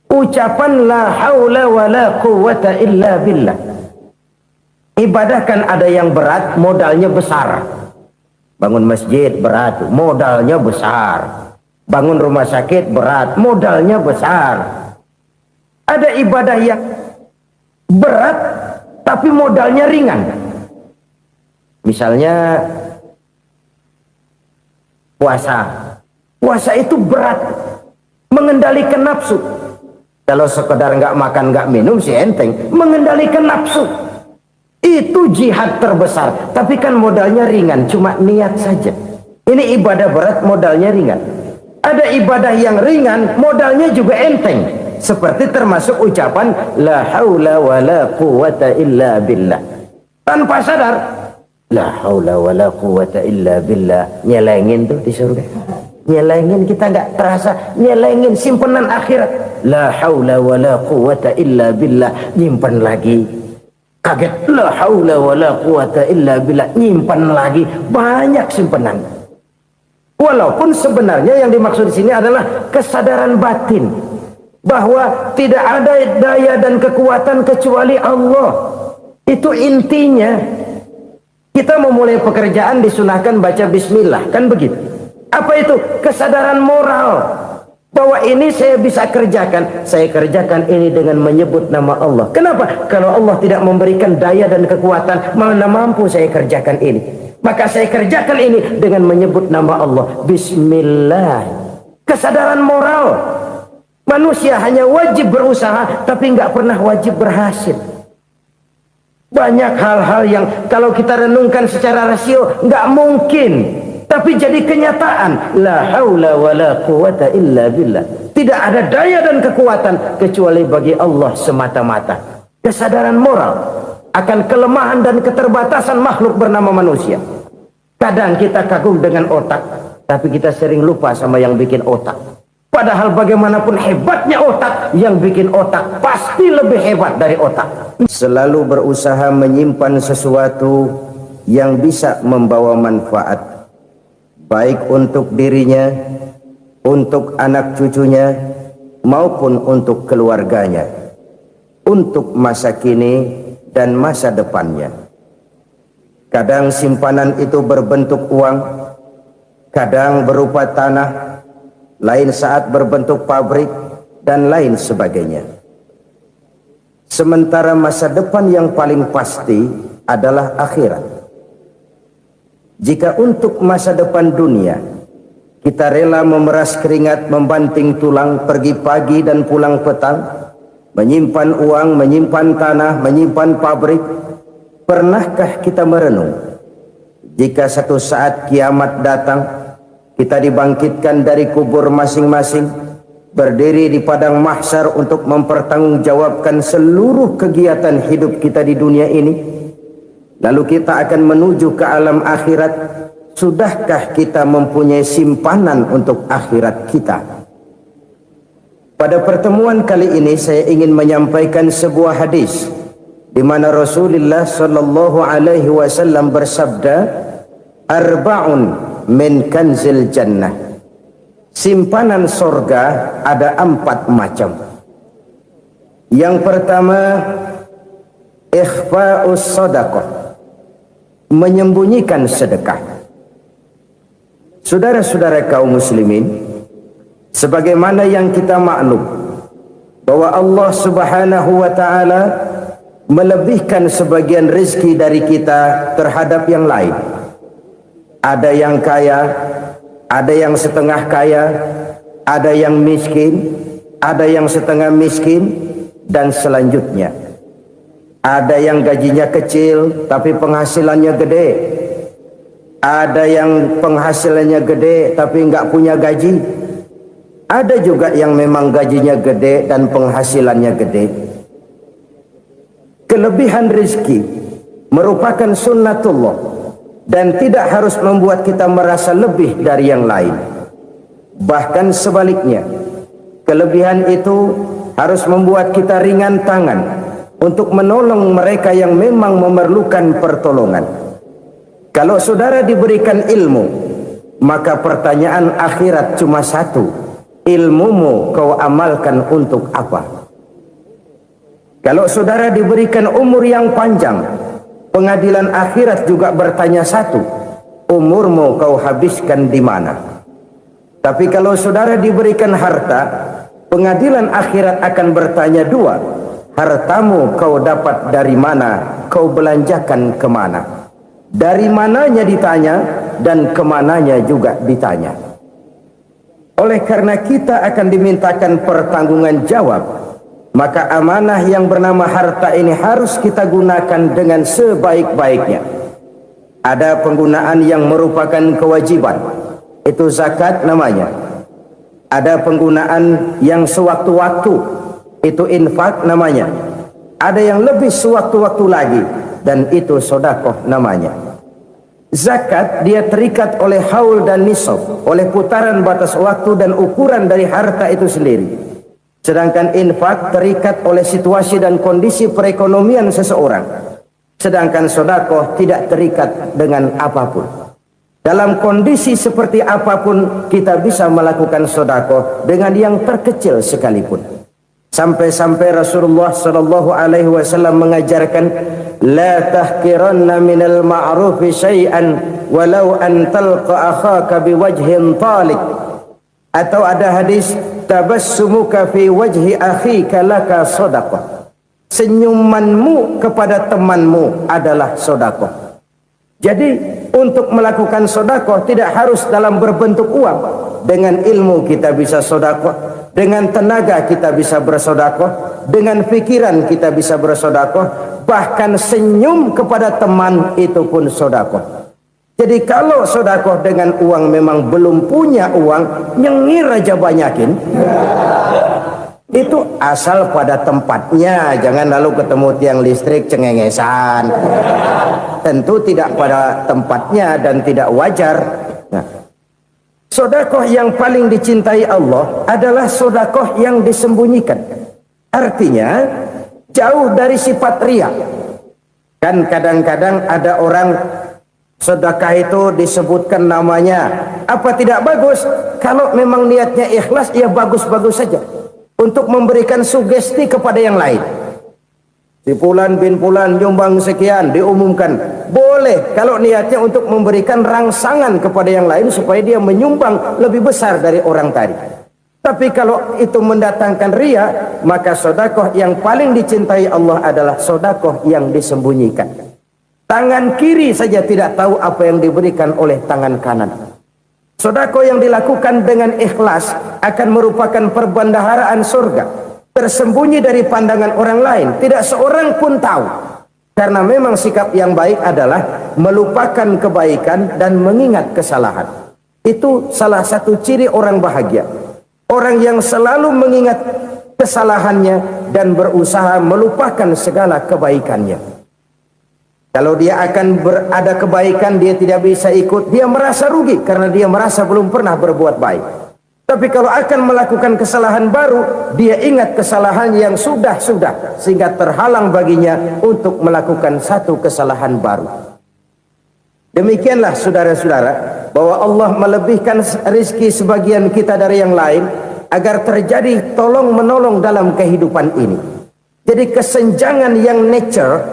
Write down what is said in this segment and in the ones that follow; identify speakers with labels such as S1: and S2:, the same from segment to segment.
S1: Ucapan la haula wa la quwwata illa billah. Ibadah kan ada yang berat, modalnya besar. Bangun masjid berat, modalnya besar. Bangun rumah sakit berat, modalnya besar. Ada ibadah yang berat tapi modalnya ringan. Misalnya puasa. Puasa itu berat, mengendalikan nafsu. Kalau sekedar nggak makan nggak minum sih enteng, mengendalikan nafsu itu jihad terbesar. Tapi kan modalnya ringan, cuma niat saja. Ini ibadah berat, modalnya ringan. Ada ibadah yang ringan, modalnya juga enteng. Seperti termasuk ucapan la haula wa la quwwata illa billah. Tanpa sadar, la haula wa la quwwata illa billah, nyelengin tuh di surga. Nyelengin, kita nggak terasa nyelengin simpenan akhirat. La haula wa la quwwata illa billah, nyimpan lagi. Kaget, la haula wa la quwwata illa billah, nyimpan lagi. Banyak simpenan. Walaupun sebenarnya yang dimaksud di sini adalah kesadaran batin bahwa tidak ada daya dan kekuatan kecuali Allah. Itu intinya. Kita memulai pekerjaan disunahkan baca bismillah, kan begitu? Apa itu? Kesadaran moral bahwa ini saya bisa kerjakan. Saya kerjakan ini dengan menyebut nama Allah. Kenapa? Kalau Allah tidak memberikan daya dan kekuatan, mana mampu saya kerjakan ini. Maka saya kerjakan ini dengan menyebut nama Allah. Bismillah. Kesadaran moral. Manusia hanya wajib berusaha, tapi nggak pernah wajib berhasil. Banyak hal-hal yang kalau kita renungkan secara rasio nggak mungkin, tapi jadi kenyataan. La haula wa la quwwata illa billah. Tidak ada daya dan kekuatan kecuali bagi Allah semata-mata. Kesadaran moral akan kelemahan dan keterbatasan makhluk bernama manusia. Kadang kita kagum dengan otak, tapi kita sering lupa sama yang bikin otak. Padahal bagaimanapun hebatnya otak, yang bikin otak pasti lebih hebat dari otak. Selalu berusaha menyimpan sesuatu yang bisa membawa manfaat, baik untuk dirinya, untuk anak cucunya, maupun untuk keluarganya, untuk masa kini dan masa depannya. Kadang simpanan itu berbentuk uang, kadang berupa tanah, lain saat berbentuk pabrik, dan lain sebagainya. Sementara masa depan yang paling pasti adalah akhirat. Jika untuk masa depan dunia kita rela memeras keringat, membanting tulang, pergi pagi dan pulang petang, menyimpan uang, menyimpan tanah, menyimpan pabrik, pernahkah kita merenung jika satu saat kiamat datang, kita dibangkitkan dari kubur masing-masing, berdiri di padang mahsyar untuk mempertanggungjawabkan seluruh kegiatan hidup kita di dunia ini. Lalu kita akan menuju ke alam akhirat. Sudahkah kita mempunyai simpanan untuk akhirat kita? Pada pertemuan kali ini saya ingin menyampaikan sebuah hadis di mana Rasulullah sallallahu alaihi wasallam bersabda, arba'un min kanzil jannah. Simpanan sorga ada 4 macam. Yang pertama, ikhfa'us sadaqah, menyembunyikan sedekah. Saudara-saudara kaum muslimin, sebagaimana yang kita maklum bahwa Allah subhanahu wa ta'ala melebihkan sebagian rezeki dari kita terhadap yang lain. Ada yang kaya, ada yang setengah kaya, ada yang miskin, ada yang setengah miskin, dan selanjutnya. Ada yang gajinya kecil tapi penghasilannya gede. Ada yang penghasilannya gede tapi nggak punya gaji. Ada juga yang memang gajinya gede dan penghasilannya gede. Kelebihan rezeki merupakan sunnatullah dan tidak harus membuat kita merasa lebih dari yang lain. Bahkan sebaliknya, kelebihan itu harus membuat kita ringan tangan untuk menolong mereka yang memang memerlukan pertolongan. Kalau saudara diberikan ilmu, maka pertanyaan akhirat cuma satu. ilmumu kau amalkan untuk apa? Kalau saudara diberikan umur yang panjang, pengadilan akhirat juga bertanya satu, umurmu kau habiskan di mana? Tapi kalau saudara diberikan harta, pengadilan akhirat akan bertanya dua, hartamu kau dapat dari mana, kau belanjakan kemana? Dari mananya ditanya, dan kemananya juga ditanya. Oleh karena kita akan dimintakan pertanggungan jawab, maka amanah yang bernama harta ini harus kita gunakan dengan sebaik-baiknya. Ada penggunaan yang merupakan kewajiban, itu zakat namanya. Ada penggunaan yang sewaktu-waktu, itu infak namanya. Ada yang lebih sewaktu-waktu lagi, dan itu sedekah namanya. Zakat dia terikat oleh haul dan nisab, oleh putaran batas waktu dan ukuran dari harta itu sendiri. Sedangkan infak terikat oleh situasi dan kondisi perekonomian seseorang. Sedangkan sedekah tidak terikat dengan apapun. Dalam kondisi seperti apapun kita bisa melakukan sedekah dengan yang terkecil sekalipun. Sampai-sampai Rasulullah sallallahu alaihi wasallam mengajarkan, la tahqiranna minal ma'rufi syai'an walau an talqa akhaka biwajhin talik. Atau ada hadis, tabassumuka fi wajhi akhika laka sedekah. Senyumanmu kepada temanmu adalah sedekah. Jadi untuk melakukan sedekah tidak harus dalam berbentuk uang. Dengan ilmu kita bisa sedekah, dengan tenaga kita bisa bersedekah, dengan pikiran kita bisa bersedekah, bahkan senyum kepada teman itu pun sedekah. Jadi kalau sedekah dengan uang memang belum punya uang, nyengir aja banyakin. Itu asal pada tempatnya, jangan lalu ketemu tiang listrik cengengesan. Tentu tidak pada tempatnya dan tidak wajar. Nah, sedekah yang paling dicintai Allah adalah sedekah yang disembunyikan. Artinya jauh dari sifat riya. Kan kadang-kadang ada orang sedekah itu disebutkan namanya. Apa tidak bagus? Kalau memang niatnya ikhlas, ya bagus-bagus saja. Untuk memberikan sugesti kepada yang lain. Si Fulan bin Fulan nyumbang sekian, diumumkan. Boleh kalau niatnya untuk memberikan rangsangan kepada yang lain supaya dia menyumbang lebih besar dari orang tadi. Tapi kalau itu mendatangkan riya, maka sedekah yang paling dicintai Allah adalah sedekah yang disembunyikan. Tangan kiri saja tidak tahu apa yang diberikan oleh tangan kanan. Sedekah yang dilakukan dengan ikhlas akan merupakan perbendaharaan surga, tersembunyi dari pandangan orang lain, tidak seorang pun tahu. Karena memang sikap yang baik adalah melupakan kebaikan dan mengingat kesalahan. Itu salah satu ciri orang bahagia. Orang yang selalu mengingat kesalahannya dan berusaha melupakan segala kebaikannya. Kalau dia akan berada kebaikan, dia tidak bisa ikut, dia merasa rugi karena dia merasa belum pernah berbuat baik. Tapi kalau akan melakukan kesalahan baru, dia ingat kesalahan yang sudah-sudah, sehingga terhalang baginya untuk melakukan satu kesalahan baru. Demikianlah saudara-saudara, bahwa Allah melebihkan rizki sebagian kita dari yang lain, agar terjadi tolong-menolong dalam kehidupan ini. Jadi kesenjangan yang nature,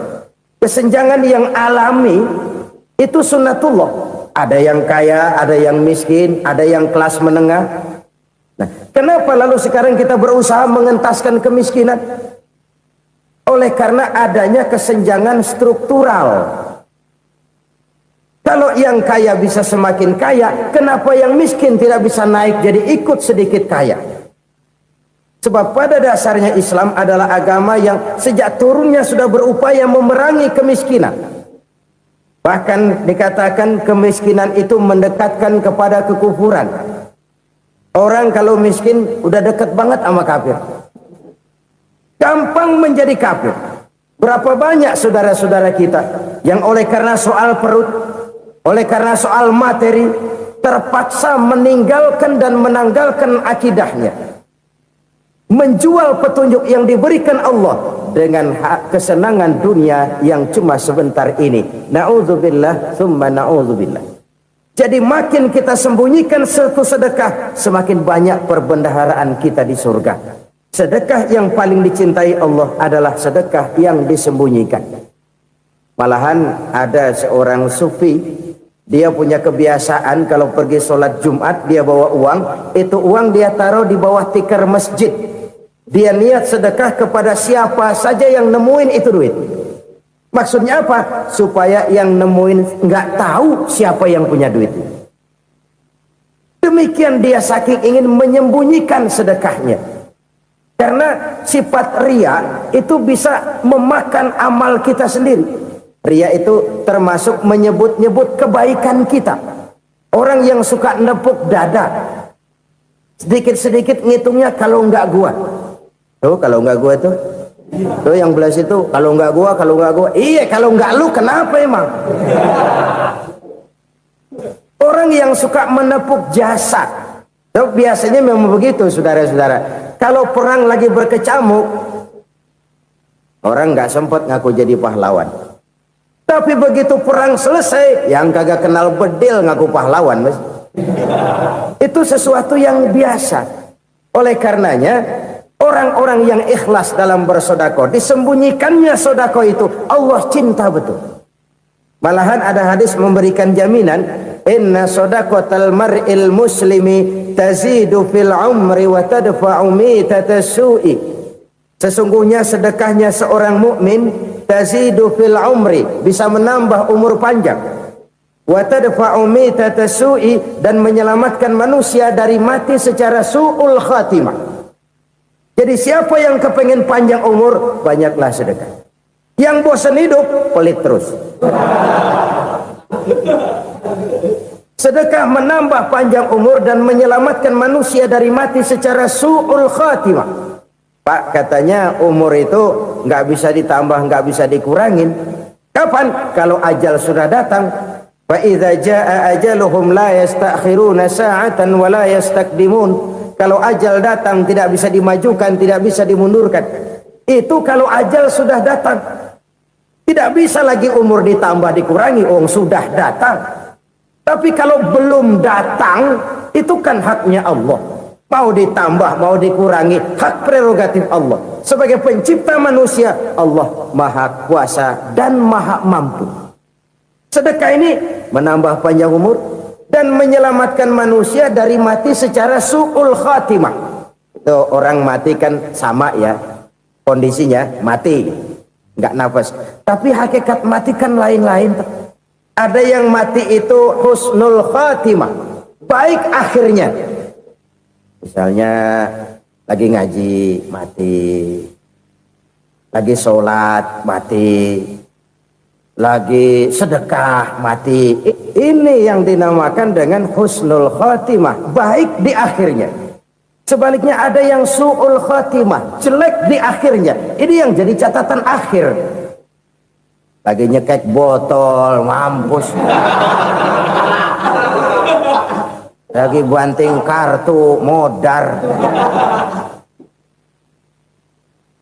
S1: kesenjangan yang alami, itu sunnatullah. Ada yang kaya, ada yang miskin, ada yang kelas menengah. Nah, kenapa lalu sekarang kita berusaha mengentaskan kemiskinan? Oleh karena adanya kesenjangan struktural. Kalau yang kaya bisa semakin kaya, kenapa yang miskin tidak bisa naik jadi ikut sedikit kaya? Sebab pada dasarnya Islam adalah agama yang sejak turunnya sudah berupaya memerangi kemiskinan. Bahkan dikatakan kemiskinan itu mendekatkan kepada kekufuran. Orang kalau miskin udah dekat banget sama kafir. Gampang menjadi kafir. Berapa banyak saudara-saudara kita yang oleh karena soal perut, oleh karena soal materi, terpaksa meninggalkan dan menanggalkan akidahnya. Menjual petunjuk yang diberikan Allah dengan kesenangan dunia yang cuma sebentar ini. Na'udzubillah, thumma na'udzubillah. Jadi makin kita sembunyikan satu sedekah, semakin banyak perbendaharaan kita di surga. Sedekah yang paling dicintai Allah adalah sedekah yang disembunyikan. Malahan ada seorang sufi, dia punya kebiasaan kalau pergi sholat Jumat dia bawa uang, itu uang dia taruh di bawah tikar masjid. Dia niat sedekah kepada siapa saja yang nemuin itu duit. Maksudnya apa? Supaya yang nemuin nggak tahu siapa yang punya duit. Demikian dia saking ingin menyembunyikan sedekahnya. Karena sifat ria itu bisa memakan amal kita sendiri. Ria itu termasuk menyebut-nyebut kebaikan kita. Orang yang suka nepuk dada, sedikit-sedikit ngitungnya kalau nggak gua. Tuh kalau nggak gua tuh. Tuh yang belah situ, kalau nggak gua. Iya, kalau nggak lu kenapa emang? Orang yang suka menepuk jasa, tuh biasanya memang begitu, saudara-saudara. Kalau perang lagi berkecamuk, orang nggak sempat ngaku jadi pahlawan. Tapi begitu perang selesai, yang kagak kenal bedil ngaku pahlawan, mas. Itu sesuatu yang biasa. Oleh karenanya, orang-orang yang ikhlas dalam bersodako, disembunyikannya sodako itu, Allah cinta betul. Malahan ada hadis memberikan jaminan, inna sodakotal mar'il muslimi tazidu fil umri wa tadfa'u mitatas su'i. Sesungguhnya sedekahnya seorang mukmin tazidu fil umri, bisa menambah umur panjang, wa tadfa'u mitatas su'i, dan menyelamatkan manusia dari mati secara su'ul khatimah. Jadi siapa yang kepengen panjang umur, banyaklah sedekah. Yang bosan hidup, pelit terus. Sedekah menambah panjang umur dan menyelamatkan manusia dari mati secara su'ul khatimah. Pak, katanya umur itu nggak bisa ditambah, nggak bisa dikurangin. Kapan? Kalau ajal sudah datang. Fa idza jaa ajaluhum la yastakhiruna sa'atan wa la yastakdimun. Kalau ajal datang tidak bisa dimajukan, tidak bisa dimundurkan. Itu kalau ajal sudah datang. Tidak bisa lagi umur ditambah dikurangi, sudah datang. Tapi kalau belum datang, itu kan haknya Allah. Mau ditambah, mau dikurangi, hak prerogatif Allah. Sebagai pencipta manusia, Allah maha kuasa dan maha mampu. Sedekah ini menambah panjang umur dan menyelamatkan manusia dari mati secara su'ul khatimah. Itu orang mati kan sama ya, kondisinya mati, nggak nafas. Tapi hakikat mati kan lain-lain. Ada yang mati itu husnul khatimah, baik akhirnya. Misalnya lagi ngaji mati, lagi sholat mati, lagi sedekah mati. Ini yang dinamakan dengan husnul khatimah, baik di akhirnya. Sebaliknya ada yang su'ul khatimah, jelek di akhirnya. Ini yang jadi catatan akhir. Lagi nyekek botol, mampus. Lagi banting kartu, modar.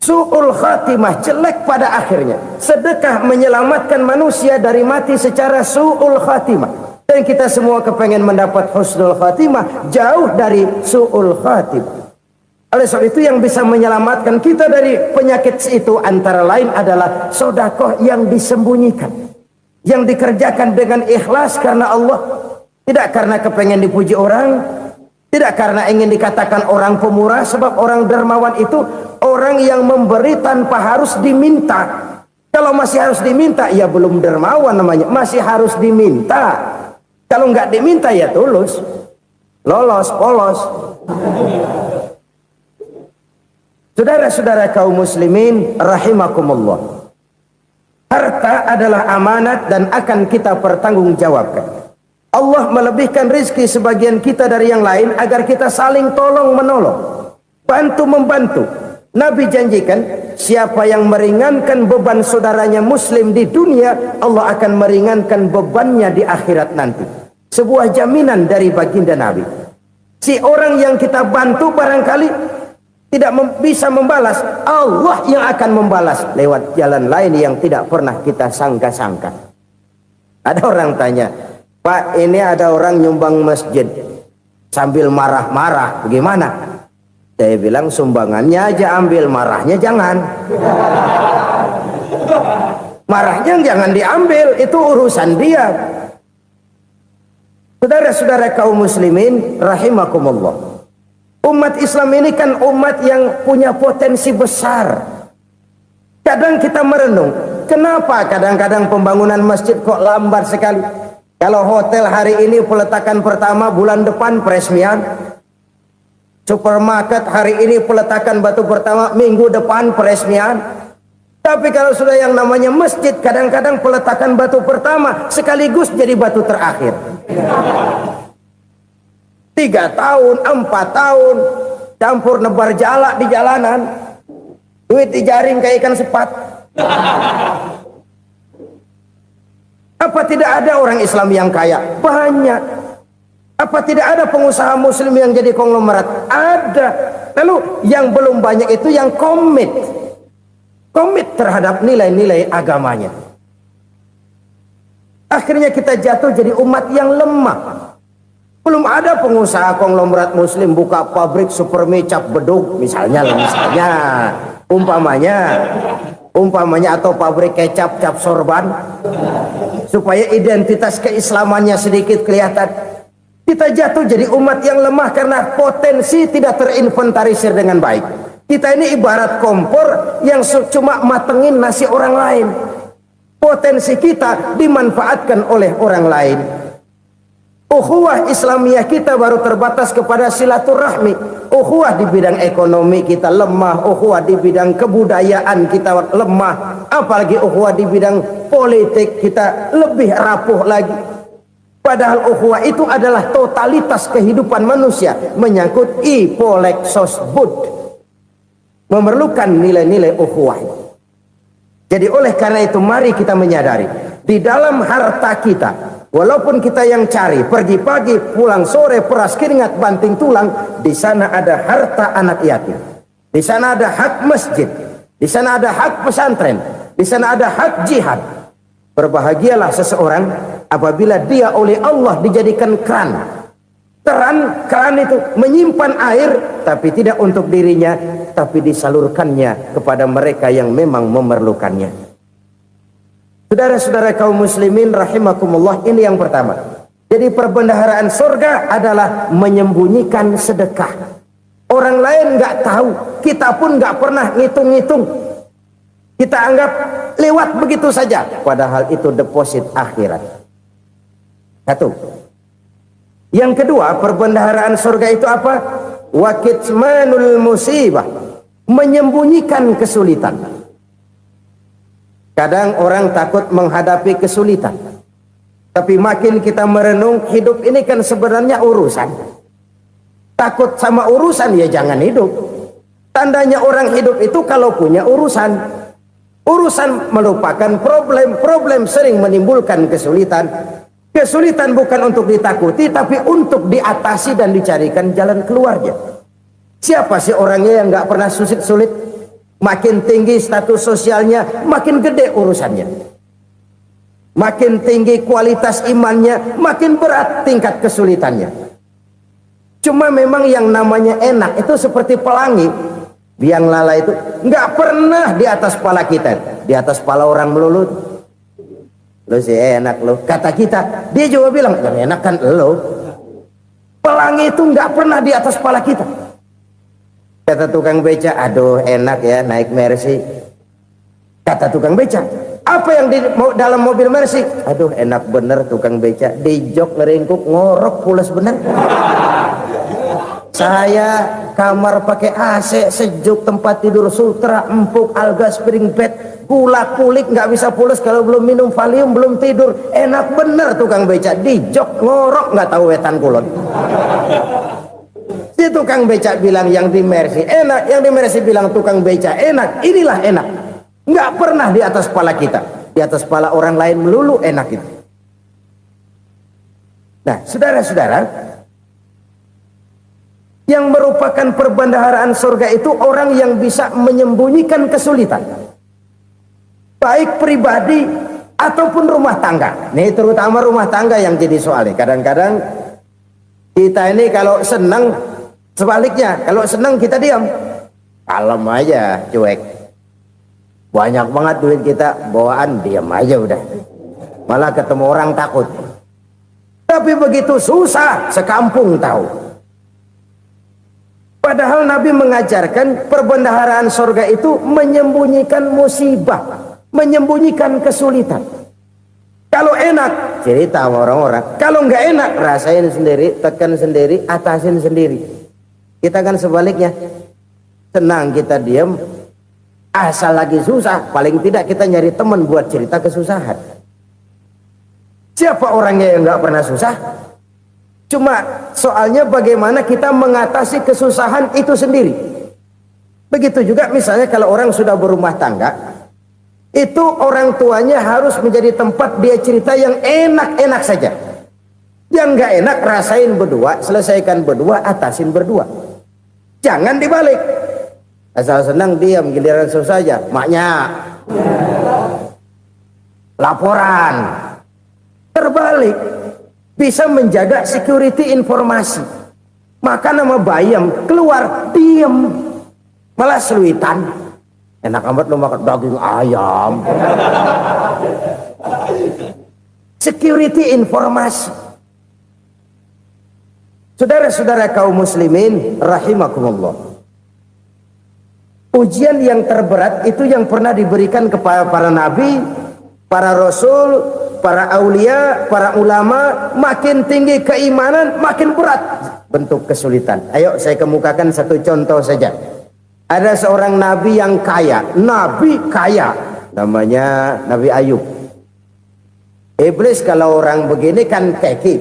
S1: Su'ul khatimah, jelek pada akhirnya. Sedekah menyelamatkan manusia dari mati secara su'ul khatimah. Dan kita semua kepengen mendapat husnul khatimah, jauh dari su'ul khatimah. Oleh sebab itu yang bisa menyelamatkan kita dari penyakit itu antara lain adalah sedekah yang disembunyikan, yang dikerjakan dengan ikhlas karena Allah, tidak karena kepengen dipuji orang, tidak karena ingin dikatakan orang pemurah. Sebab orang dermawan itu orang yang memberi tanpa harus diminta. Kalau masih harus diminta, ya belum dermawan namanya, masih harus diminta. Kalau nggak diminta ya tulus, lolos, polos. Saudara-saudara kaum muslimin rahimakumullah, harta adalah amanat dan akan kita pertanggungjawabkan. Allah melebihkan rizki sebagian kita dari yang lain agar kita saling tolong menolong, bantu membantu. Nabi janjikan, siapa yang meringankan beban saudaranya muslim di dunia, Allah akan meringankan bebannya di akhirat nanti. Sebuah jaminan dari baginda Nabi. Si orang yang kita bantu barangkali tidak bisa membalas, Allah yang akan membalas lewat jalan lain yang tidak pernah kita sangka-sangka. Ada orang tanya, Pak, ini ada orang nyumbang masjid sambil marah-marah, bagaimana? Saya bilang sumbangannya aja ambil, marahnya jangan. Marahnya jangan diambil, itu urusan dia. Saudara-saudara kaum muslimin rahimakumullah, umat Islam ini kan umat yang punya potensi besar. Kadang kita merenung, kenapa kadang-kadang pembangunan masjid kok lambat sekali? Kalau hotel hari ini peletakan pertama, bulan depan peresmian. Supermarket hari ini peletakan batu pertama, minggu depan peresmian. Tapi kalau sudah yang namanya masjid, kadang-kadang peletakan batu pertama sekaligus jadi batu terakhir. 3 tahun, 4 tahun, campur nebar jalak di jalanan, duit dijaring kayak ikan sepat. Apa tidak ada orang Islam yang kaya? Banyak. Apa tidak ada pengusaha muslim yang jadi konglomerat? Ada. Lalu yang belum banyak itu yang komit terhadap nilai-nilai agamanya. Akhirnya kita jatuh jadi umat yang lemah. Belum ada pengusaha konglomerat muslim buka pabrik supermi cap beduk misalnya umpamanya atau pabrik kecap cap sorban supaya identitas keislamannya sedikit kelihatan. Kita jatuh jadi umat yang lemah karena potensi tidak terinventarisir dengan baik. Kita ini ibarat kompor yang cuma matengin nasi orang lain. Potensi kita dimanfaatkan oleh orang lain. Ukhuwah Islamiyah kita baru terbatas kepada silaturahmi. Ukhuwah di bidang ekonomi kita lemah, ukhuwah di bidang kebudayaan kita lemah, apalagi ukhuwah di bidang politik kita lebih rapuh lagi. Padahal ukhuwah itu adalah totalitas kehidupan manusia, menyangkut ipolexosbud, memerlukan nilai-nilai ukhuwah. Jadi oleh karena itu mari kita menyadari di dalam harta kita, walaupun kita yang cari, pergi pagi, pulang sore, peras keringat, banting tulang, di sana ada harta anak yatim. Di sana ada hak masjid. Di sana ada hak pesantren. Di sana ada hak jihad. Berbahagialah seseorang apabila dia oleh Allah dijadikan keran. Keran itu menyimpan air, tapi tidak untuk dirinya, tapi disalurkannya kepada mereka yang memang memerlukannya. Saudara-saudara kaum muslimin rahimakumullah, ini yang pertama. Jadi perbendaharaan surga adalah menyembunyikan sedekah. Orang lain nggak tahu, kita pun nggak pernah ngitung-ngitung. Kita anggap lewat begitu saja, padahal itu deposit akhirat. Satu. Yang kedua, perbendaharaan surga itu apa? Wa kitmanul musibah, menyembunyikan kesulitan. Kadang orang takut menghadapi kesulitan. Tapi makin kita merenung, hidup ini kan sebenarnya urusan. Takut sama urusan ya jangan hidup. Tandanya orang hidup itu kalau punya urusan. Urusan melupakan problem. Problem sering menimbulkan kesulitan. Kesulitan bukan untuk ditakuti, tapi untuk diatasi dan dicarikan jalan keluarnya. Siapa sih orangnya yang nggak pernah sulit-sulit? Makin tinggi status sosialnya, makin gede urusannya. Makin tinggi kualitas imannya, makin berat tingkat kesulitannya. Cuma memang yang namanya enak itu seperti pelangi. Biang lala itu nggak pernah di atas kepala kita, di atas kepala orang melulu. Lo sih enak lo, kata kita. Dia juga bilang yang enak kan lo. Pelangi itu nggak pernah di atas kepala kita. Kata tukang beca, aduh enak ya naik Mercy. Kata tukang beca, apa yang di dalam mobil Mercy? Aduh enak bener tukang beca, di jok ngeringkuk ngorok pulas bener. Saya kamar pakai AC sejuk, tempat tidur sutra empuk, alga spring bed, kulak kulik nggak bisa pulas kalau belum minum Valium, belum tidur. Enak bener tukang beca, di jok ngorok nggak tahu wetan kulon. Si tukang beca bilang yang di Mercy enak, yang di Mercy bilang tukang beca enak. Inilah enak, nggak pernah di atas kepala kita, di atas kepala orang lain melulu enak itu. Nah saudara-saudara, yang merupakan perbendaharaan surga itu orang yang bisa menyembunyikan kesulitan, baik pribadi ataupun rumah tangga. Nih terutama rumah tangga yang jadi soalnya. Kadang-kadang kita ini kalau senang, sebaliknya kalau senang kita diam, kalem aja, cuek. Banyak banget duit kita bawaan, diam aja udah. Malah ketemu orang takut. Tapi begitu susah, sekampung tahu. Padahal Nabi mengajarkan perbendaharaan surga itu menyembunyikan musibah, menyembunyikan kesulitan. Kalau enak, cerita sama orang-orang. Kalau nggak enak, rasain sendiri, tekan sendiri, atasin sendiri. Kita kan sebaliknya. Senang kita diam, asal lagi susah, paling tidak kita nyari teman buat cerita kesusahan. Siapa orangnya yang nggak pernah susah? Cuma soalnya bagaimana kita mengatasi kesusahan itu sendiri. Begitu juga misalnya kalau orang sudah berumah tangga, itu orang tuanya harus menjadi tempat dia cerita yang enak-enak saja. Yang nggak enak rasain berdua, selesaikan berdua, atasin berdua. Jangan dibalik. Asal senang diam, giliran susah aja. Maknya laporan. Terbalik. Bisa menjaga security informasi. Maka nama bayam keluar diam, malah seluitan. Enak amat lo makan daging ayam. Security informasi. Saudara-saudara kaum muslimin rahimakumullah. Ujian yang terberat itu yang pernah diberikan kepada para nabi, para rasul, para aulia, para ulama. Makin tinggi keimanan, makin berat bentuk kesulitan. Ayo saya kemukakan satu contoh saja. Ada seorang nabi yang kaya, nabi kaya, namanya Nabi Ayub. Iblis kalau orang begini kan keki,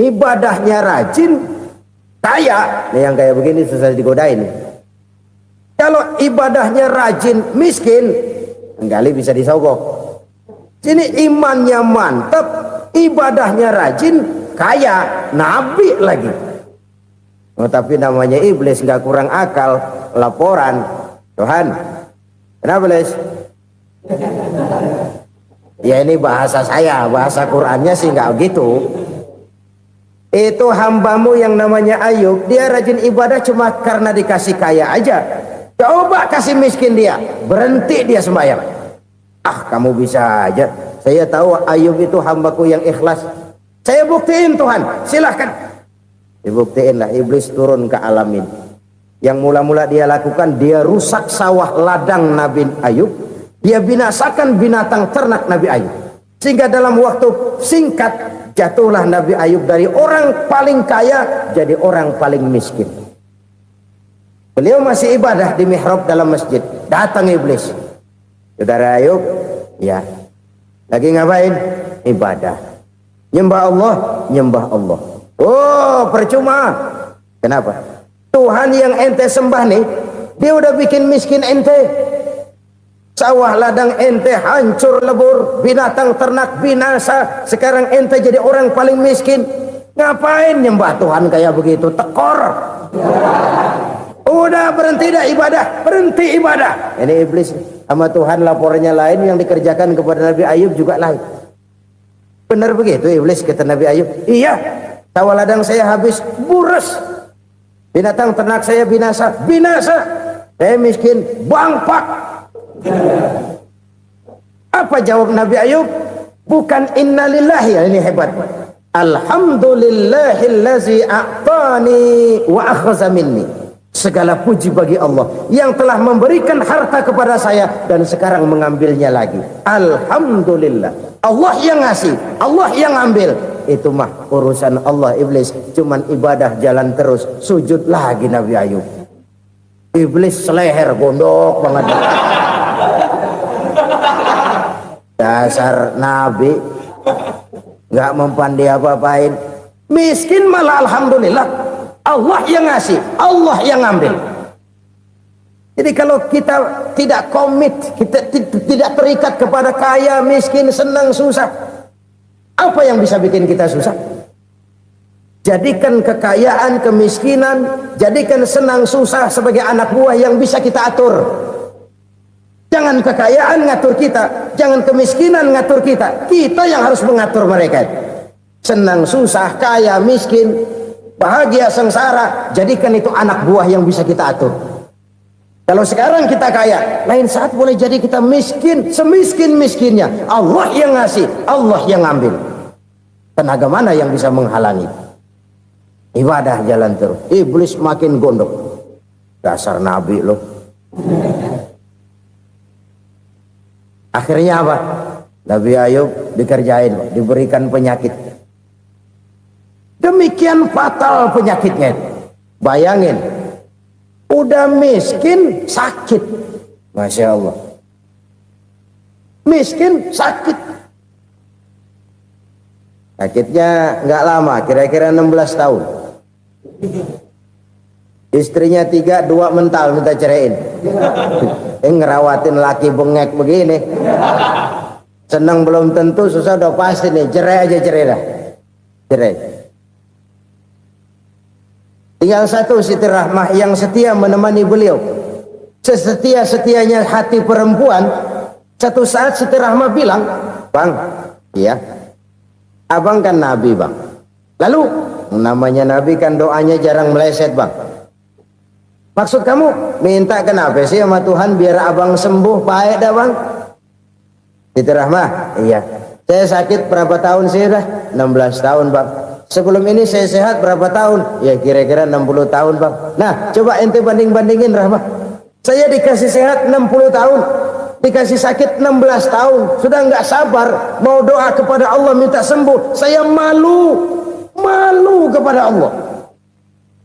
S1: ibadahnya rajin, kaya. Nih yang kayak begini susah digodain. Kalau ibadahnya rajin, miskin, kali bisa disogok. Sini imannya mantap, ibadahnya rajin, kaya, nabi lagi. Oh, tapi namanya iblis, nggak kurang akal. Laporan, Tuhan, kenapa iblis? Ya ini bahasa saya, bahasa Qurannya sih nggak gitu. Itu hambamu yang namanya Ayub, dia rajin ibadah cuma karena dikasih kaya aja. Coba kasih miskin dia, berhenti dia sembahyang. Ah, kamu bisa aja. Saya tahu Ayub itu hambaku yang ikhlas. Saya buktiin Tuhan, silahkan. Dibuktiinlah, iblis turun ke alamin. Yang mula-mula dia lakukan, dia rusak sawah ladang Nabi Ayub. Dia binasakan binatang ternak Nabi Ayub. Sehingga dalam waktu singkat, jatuhlah Nabi Ayub dari orang paling kaya jadi orang paling miskin. Beliau masih ibadah di mihrab dalam masjid. Datang iblis. Saudara Ayub, ya, lagi ngapain? Ibadah. Nyembah Allah, nyembah Allah. Oh, percuma. Kenapa? Tuhan yang ente sembah nih, dia udah bikin miskin ente. Sawah ladang ente hancur lebur, binatang ternak binasa. Sekarang ente jadi orang paling miskin. Ngapain nyembah Tuhan kayak begitu? Tekor. Udah berhenti dah ibadah, berhenti ibadah. Ini iblis sama Tuhan laporannya lain, yang dikerjakan kepada Nabi Ayub juga lain. Benar begitu iblis, kata Nabi Ayub. Iya, sawah ladang saya habis, buras. Binatang ternak saya binasa, binasa. Saya miskin, bangpak. Apa jawab Nabi Ayub? Bukan innalillahi, ya, ini hebat. Alhamdulillahillazi a'tani wa akhza minni. Segala puji bagi Allah yang telah memberikan harta kepada saya dan sekarang mengambilnya lagi. Alhamdulillah. Allah yang ngasih, Allah yang ambil. Itu mah urusan Allah. Iblis cuman ibadah jalan terus, sujud lagi Nabi Ayub. Iblis seleher gondok banget. Dasar Nabi nggak mempan dia apa-apain. Miskin malah alhamdulillah. Allah yang ngasih, Allah yang ambil. Jadi kalau kita tidak komit, kita tidak terikat kepada kaya, miskin, senang, susah, apa yang bisa bikin kita susah? Jadikan kekayaan, kemiskinan, jadikan senang, susah sebagai anak buah yang bisa kita atur. Jangan kekayaan ngatur kita, jangan kemiskinan ngatur kita. Kita yang harus mengatur mereka. Senang, susah, kaya, miskin, bahagia, sengsara, jadikan itu anak buah yang bisa kita atur. Kalau sekarang kita kaya, lain saat boleh jadi kita miskin, semiskin-miskinnya. Allah yang ngasih, Allah yang ngambil. Tenaga mana yang bisa menghalangi? Ibadah jalan terus. Iblis makin gondok. Dasar nabi loh. Akhirnya apa? Nabi Ayub dikerjain, diberikan penyakit. Demikian fatal penyakitnya. Bayangin, udah miskin sakit. Masya Allah. Miskin sakit. Sakitnya nggak lama, kira-kira 16 tahun. Istrinya 3, 2 mental minta ceraiin. Ngerawatin laki bengek begini. Senang belum tentu, susah udah pasti nih. Cerai aja, cerai dah. Cerai. Tinggal satu Siti Rahmah yang setia menemani beliau. Sesetia-setianya hati perempuan. Satu saat Siti Rahmah bilang, "Bang, iya, abang kan Nabi, Bang. Lalu, namanya Nabi kan doanya jarang meleset, Bang. Maksud kamu minta kenapa sih sama Tuhan biar abang sembuh baik dah, Bang?" Siti Rahmah, "Iya. Saya sakit berapa tahun sih dah?" 16 tahun, Bang. "Sebelum ini saya sehat berapa tahun?" "Ya kira-kira 60 tahun, Bang." "Nah, coba ente banding-bandingin, Rahmah. Saya dikasih sehat 60 tahun, dikasih sakit 16 tahun. Sudah nggak sabar mau doa kepada Allah minta sembuh. Saya malu kepada Allah.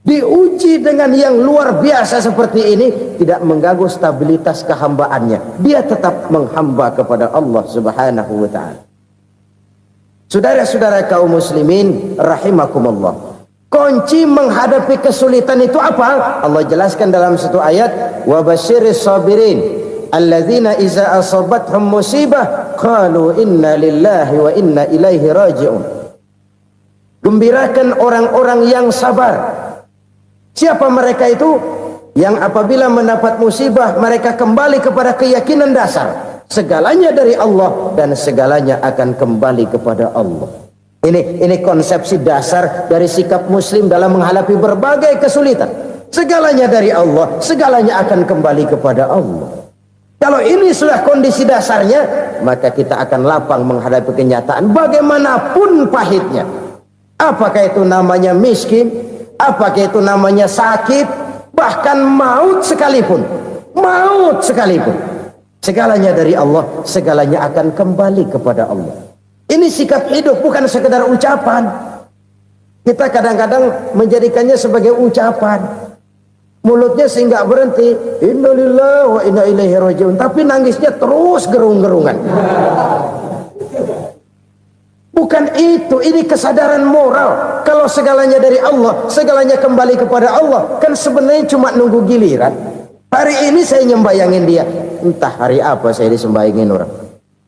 S1: Diuji dengan yang luar biasa seperti ini, tidak mengganggu stabilitas kehambaannya. Dia tetap menghamba kepada Allah Subhanahu wa ta'ala. Saudara-saudara kaum muslimin rahimakumullah. Kunci menghadapi kesulitan itu apa? Allah jelaskan dalam satu ayat, "Wa basyiris sabirin alladzina iza asabathum musibah qalu inna lillahi wa inna ilaihi raji'un." Gembirakan orang-orang yang sabar. Siapa mereka itu? Yang apabila mendapat musibah mereka kembali kepada keyakinan dasar, segalanya dari Allah dan segalanya akan kembali kepada Allah. Ini konsepsi dasar dari sikap muslim dalam menghadapi berbagai kesulitan. Segalanya dari Allah, segalanya akan kembali kepada Allah. Kalau ini sudah kondisi dasarnya, maka kita akan lapang menghadapi kenyataan bagaimanapun pahitnya. Apakah itu namanya miskin? Apakah itu namanya sakit, bahkan maut sekalipun, segalanya dari Allah, segalanya akan kembali kepada Allah. Ini sikap hidup, bukan sekedar ucapan. Kita kadang-kadang menjadikannya sebagai ucapan, mulutnya sehingga berhenti, innalillahi wa inna ilaihi raji'un, tapi nangisnya terus gerung-gerungan. Bukan itu, ini kesadaran moral. Kalau segalanya dari Allah, segalanya kembali kepada Allah, kan sebenarnya cuma nunggu giliran. Hari ini saya nyembayangin dia, entah hari apa saya disembayangin orang.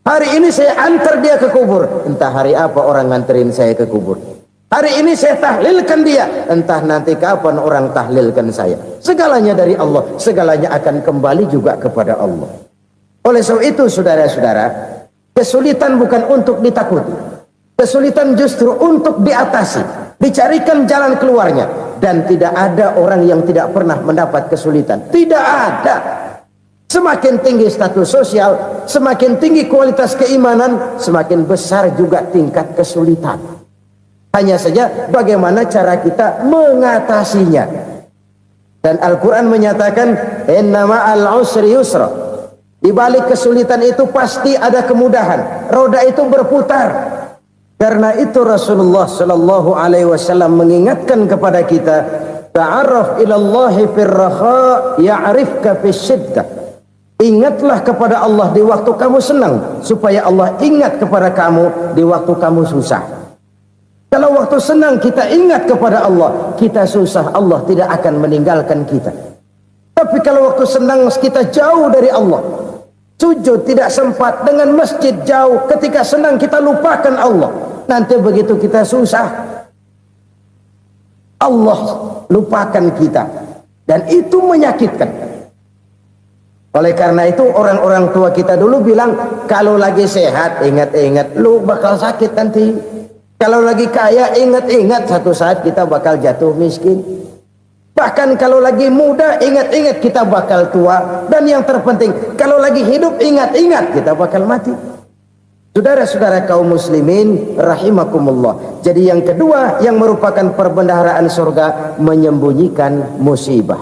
S1: Hari ini saya antar dia ke kubur, entah hari apa orang nganterin saya ke kubur. Hari ini saya tahlilkan dia, entah nanti kapan orang tahlilkan saya. Segalanya dari Allah, segalanya akan kembali juga kepada Allah. Oleh sebab itu saudara-saudara, kesulitan bukan untuk ditakuti. Kesulitan justru untuk diatasi, dicarikan jalan keluarnya. Dan tidak ada orang yang tidak pernah mendapat kesulitan. Tidak ada. Semakin tinggi status sosial, semakin tinggi kualitas keimanan, semakin besar juga tingkat kesulitan. Hanya saja bagaimana cara kita mengatasinya. Dan Al-Quran menyatakan, "Inna ma'al usri yusra." Di balik kesulitan itu pasti ada kemudahan. Roda itu berputar. Karena itu Rasulullah sallallahu alaihi wasallam mengingatkan kepada kita, ta'arraf ilallahi firraha ya'rifka fisyiddah. Ingatlah kepada Allah di waktu kamu senang, supaya Allah ingat kepada kamu di waktu kamu susah. Kalau waktu senang kita ingat kepada Allah, kita susah, Allah tidak akan meninggalkan kita. Tapi kalau waktu senang kita jauh dari Allah, sujud tidak sempat, dengan masjid jauh, ketika senang kita lupakan Allah. Nanti begitu kita susah, Allah lupakan kita. Dan itu menyakitkan. Oleh karena itu orang-orang tua kita dulu bilang, kalau lagi sehat ingat-ingat lu bakal sakit nanti. Kalau lagi kaya ingat-ingat satu saat kita bakal jatuh miskin. Bahkan kalau lagi muda ingat-ingat kita bakal tua. Dan yang terpenting kalau lagi hidup ingat-ingat kita bakal mati. Saudara-saudara kaum muslimin rahimakumullah. Jadi yang kedua yang merupakan perbendaharaan surga, menyembunyikan musibah.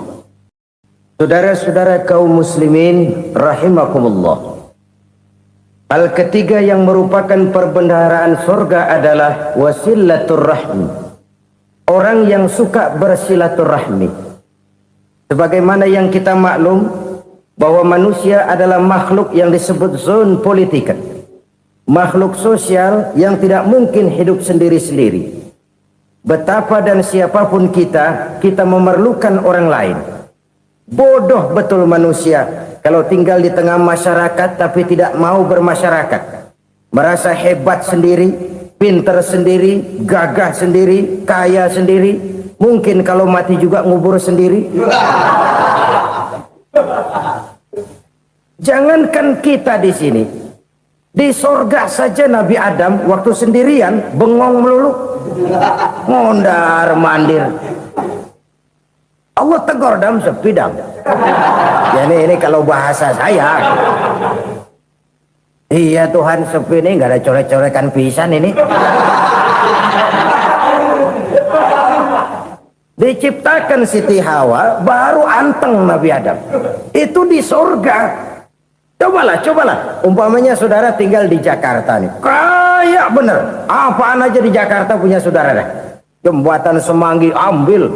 S1: Saudara-saudara kaum muslimin rahimakumullah. Hal ketiga yang merupakan perbendaharaan surga adalah wasilatur rahmi. Orang yang suka bersilaturahmi. Sebagaimana yang kita maklum bahwa manusia adalah makhluk yang disebut zon politika. Makhluk sosial yang tidak mungkin hidup sendiri-sendiri. Betapa dan siapapun kita memerlukan orang lain. Bodoh betul manusia kalau tinggal di tengah masyarakat tapi tidak mau bermasyarakat. Merasa hebat sendiri, pinter sendiri, gagah sendiri, kaya sendiri. Mungkin kalau mati juga ngubur sendiri. Jangankan kita di sini, di sorga saja Nabi Adam waktu sendirian bengong melulu, mondar mandir. Allah tegur dam sepi dam. Jadi ini kalau bahasa saya, iya Tuhan sepi ini nggak ada coret-coretan pisan ini. Diciptakan Siti Hawa baru anteng Nabi Adam. Itu di sorga. Cobalah. Umpamanya saudara tinggal di Jakarta nih. Kayak bener. Apaan aja di Jakarta punya saudara dah. Jembatan Semanggi ambil.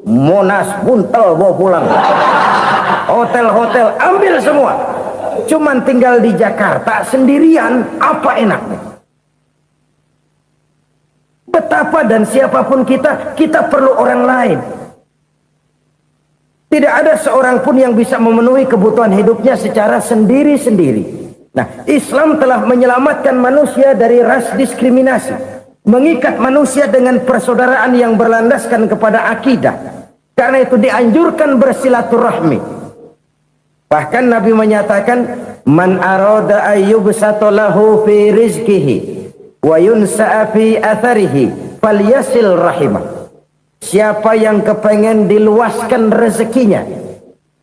S1: Monas buntel bawa pulang. Hotel-hotel ambil semua. Cuman tinggal di Jakarta sendirian, apa enaknya? Betapa dan siapapun kita perlu orang lain. Tidak ada seorang pun yang bisa memenuhi kebutuhan hidupnya secara sendiri-sendiri. Nah, Islam telah menyelamatkan manusia dari ras diskriminasi. Mengikat manusia dengan persaudaraan yang berlandaskan kepada akidah. Karena itu dianjurkan bersilaturahmi. Bahkan Nabi menyatakan, man arada ayyubsata lahu fi rizqihi wa yunsa'a fi atharihi falyasil rahimah. Siapa yang kepengen diluaskan rezekinya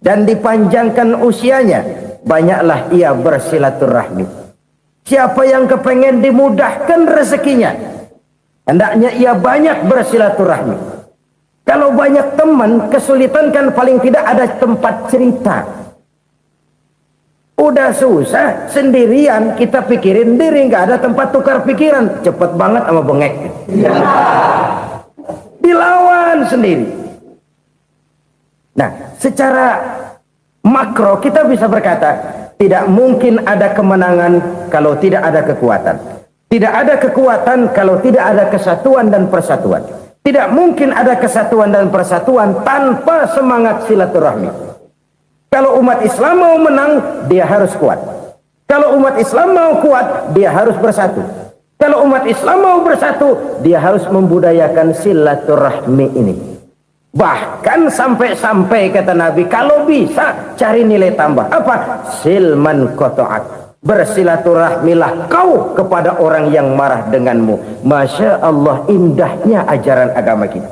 S1: dan dipanjangkan usianya, banyaklah ia bersilaturahmi. Siapa yang kepengen dimudahkan rezekinya, hendaknya ia banyak bersilaturahmi. Kalau banyak teman, kesulitan kan paling tidak ada tempat cerita. Udah susah, sendirian kita pikirin diri, nggak ada tempat tukar pikiran. Cepet banget sama bengek. Dilawan sendiri. Nah, secara makro kita bisa berkata, tidak mungkin ada kemenangan kalau tidak ada kekuatan. Tidak ada kekuatan kalau tidak ada kesatuan dan persatuan. Tidak mungkin ada kesatuan dan persatuan tanpa semangat silaturahmi. Kalau umat Islam mau menang, dia harus kuat. Kalau umat Islam mau kuat, dia harus bersatu. Kalau umat Islam mau bersatu, dia harus membudayakan silaturahmi ini. Bahkan sampai-sampai kata Nabi, kalau bisa cari nilai tambah. Apa? Silman qata'ak. Bersilaturahmilah kau kepada orang yang marah denganmu. Masya Allah, indahnya ajaran agama kita.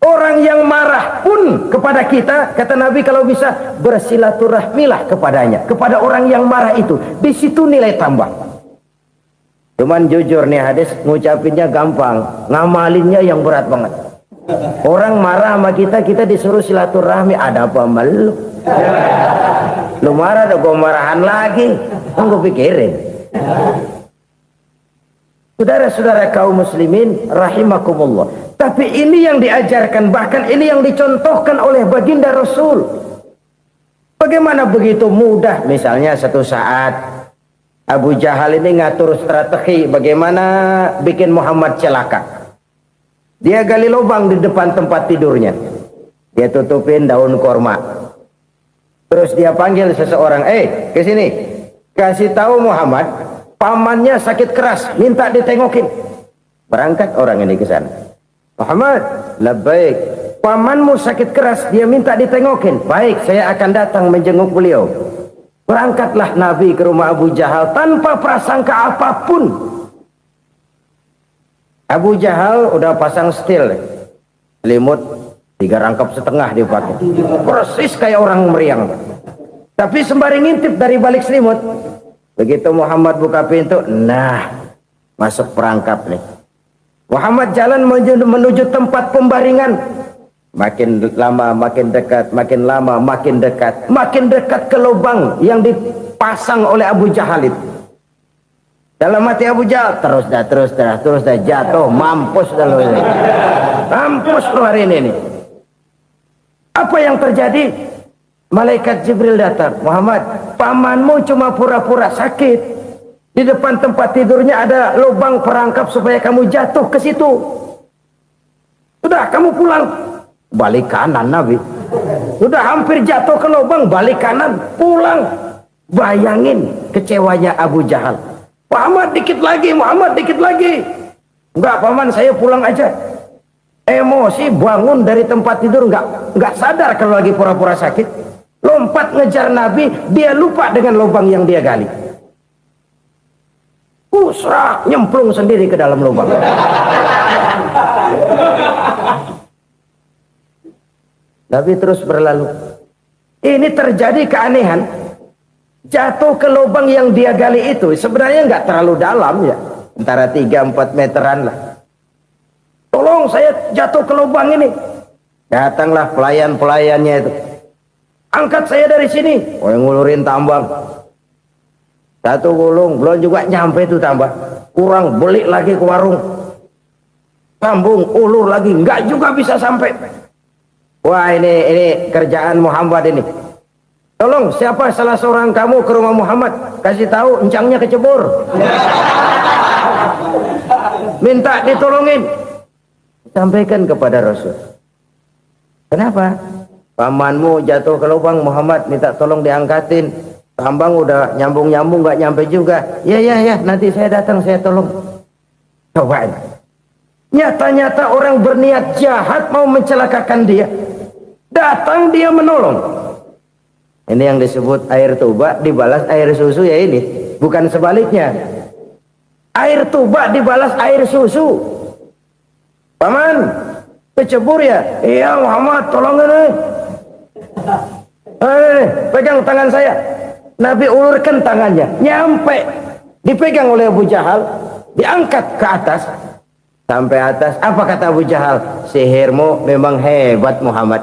S1: Orang yang marah pun kepada kita, kata Nabi, kalau bisa bersilaturahmilah kepadanya, kepada orang yang marah itu. Di situ nilai tambah. Cuman jujur nih hadis, ngucapinnya gampang, ngamalinnya yang berat banget. Orang marah sama kita disuruh silaturahmi, ada apa malu? Lu marah, ada gue marahan lagi. Tunggu pikirin. Saudara-saudara kaum muslimin rahimakumullah. Tapi ini yang diajarkan, bahkan ini yang dicontohkan oleh baginda Rasul. Bagaimana begitu mudah, misalnya satu saat Abu Jahal ini ngatur strategi bagaimana bikin Muhammad celaka. Dia gali lubang di depan tempat tidurnya. Dia tutupin daun korma. Terus dia panggil seseorang, ke sini. Kasih tahu Muhammad, pamannya sakit keras, minta ditengokin. Berangkat orang ini ke sana. Muhammad, labbaik. Pamanmu sakit keras, dia minta ditengokin. Baik, saya akan datang menjenguk beliau. Berangkatlah Nabi ke rumah Abu Jahal tanpa prasangka apapun. Abu Jahal udah pasang setil, selimut 3 rangkap setengah dia pakai, persis kayak orang meriang. Tapi sembari ngintip dari balik selimut, begitu Muhammad buka pintu, nah masuk perangkap nih. Muhammad jalan menuju tempat pembaringan. Makin lama makin dekat, makin lama makin dekat, makin dekat ke lubang yang dipasang oleh Abu Jahal itu. Dalam hati Abu Jahal, terus dah jatuh, mampus dah lo ini. Mampus lo hari ini nih. Apa yang terjadi? Malaikat Jibril datang. Muhammad, pamanmu cuma pura-pura sakit. Di depan tempat tidurnya ada lubang perangkap supaya kamu jatuh ke situ. Sudah, kamu pulang. Balik kanan Nabi. Sudah hampir jatuh ke lubang, balik kanan, pulang. Bayangin kecewanya Abu Jahal. Muhammad dikit lagi, Muhammad dikit lagi. Enggak paman, saya pulang aja. Emosi, bangun dari tempat tidur, enggak sadar kalau lagi pura-pura sakit. Lompat ngejar Nabi, dia lupa dengan lubang yang dia gali. Kusrak, nyemplung sendiri ke dalam lubang. Nabi terus berlalu. Ini terjadi keanehan. Jatuh ke lubang yang dia gali itu sebenarnya nggak terlalu dalam ya, antara 3-4 meteran lah. Tolong saya jatuh ke lubang ini. Datanglah pelayan-pelayannya itu. Angkat saya dari sini. Oh, yang ngulurin tambang. 1 gulung, belum juga nyampe itu tambah. Kurang, beli lagi ke warung. Sambung, ulur lagi, nggak juga bisa sampai. Wah, ini kerjaan Muhammad ini. Tolong, siapa salah seorang kamu ke rumah Muhammad, kasih tahu encangnya kecebur. Minta ditolongin. Sampaikan kepada Rasul. Kenapa? Pamanmu jatuh ke lubang, Muhammad minta tolong diangkatin. Tambang udah nyambung-nyambung nggak nyampe juga. Ya, nanti saya datang, saya tolong. Coba. Nyata-nyata orang berniat jahat mau mencelakakan dia. Datang dia menolong. Ini yang disebut air tuba dibalas air susu ya ini. Bukan sebaliknya. Air tuba dibalas air susu. Paman, kecebur ya? Iya Muhammad, tolong ini. Pegang tangan saya. Nabi ulurkan tangannya. Nyampe. Dipegang oleh Abu Jahal. Diangkat ke atas. Sampai atas. Apa kata Abu Jahal? Sihirmu memang hebat Muhammad.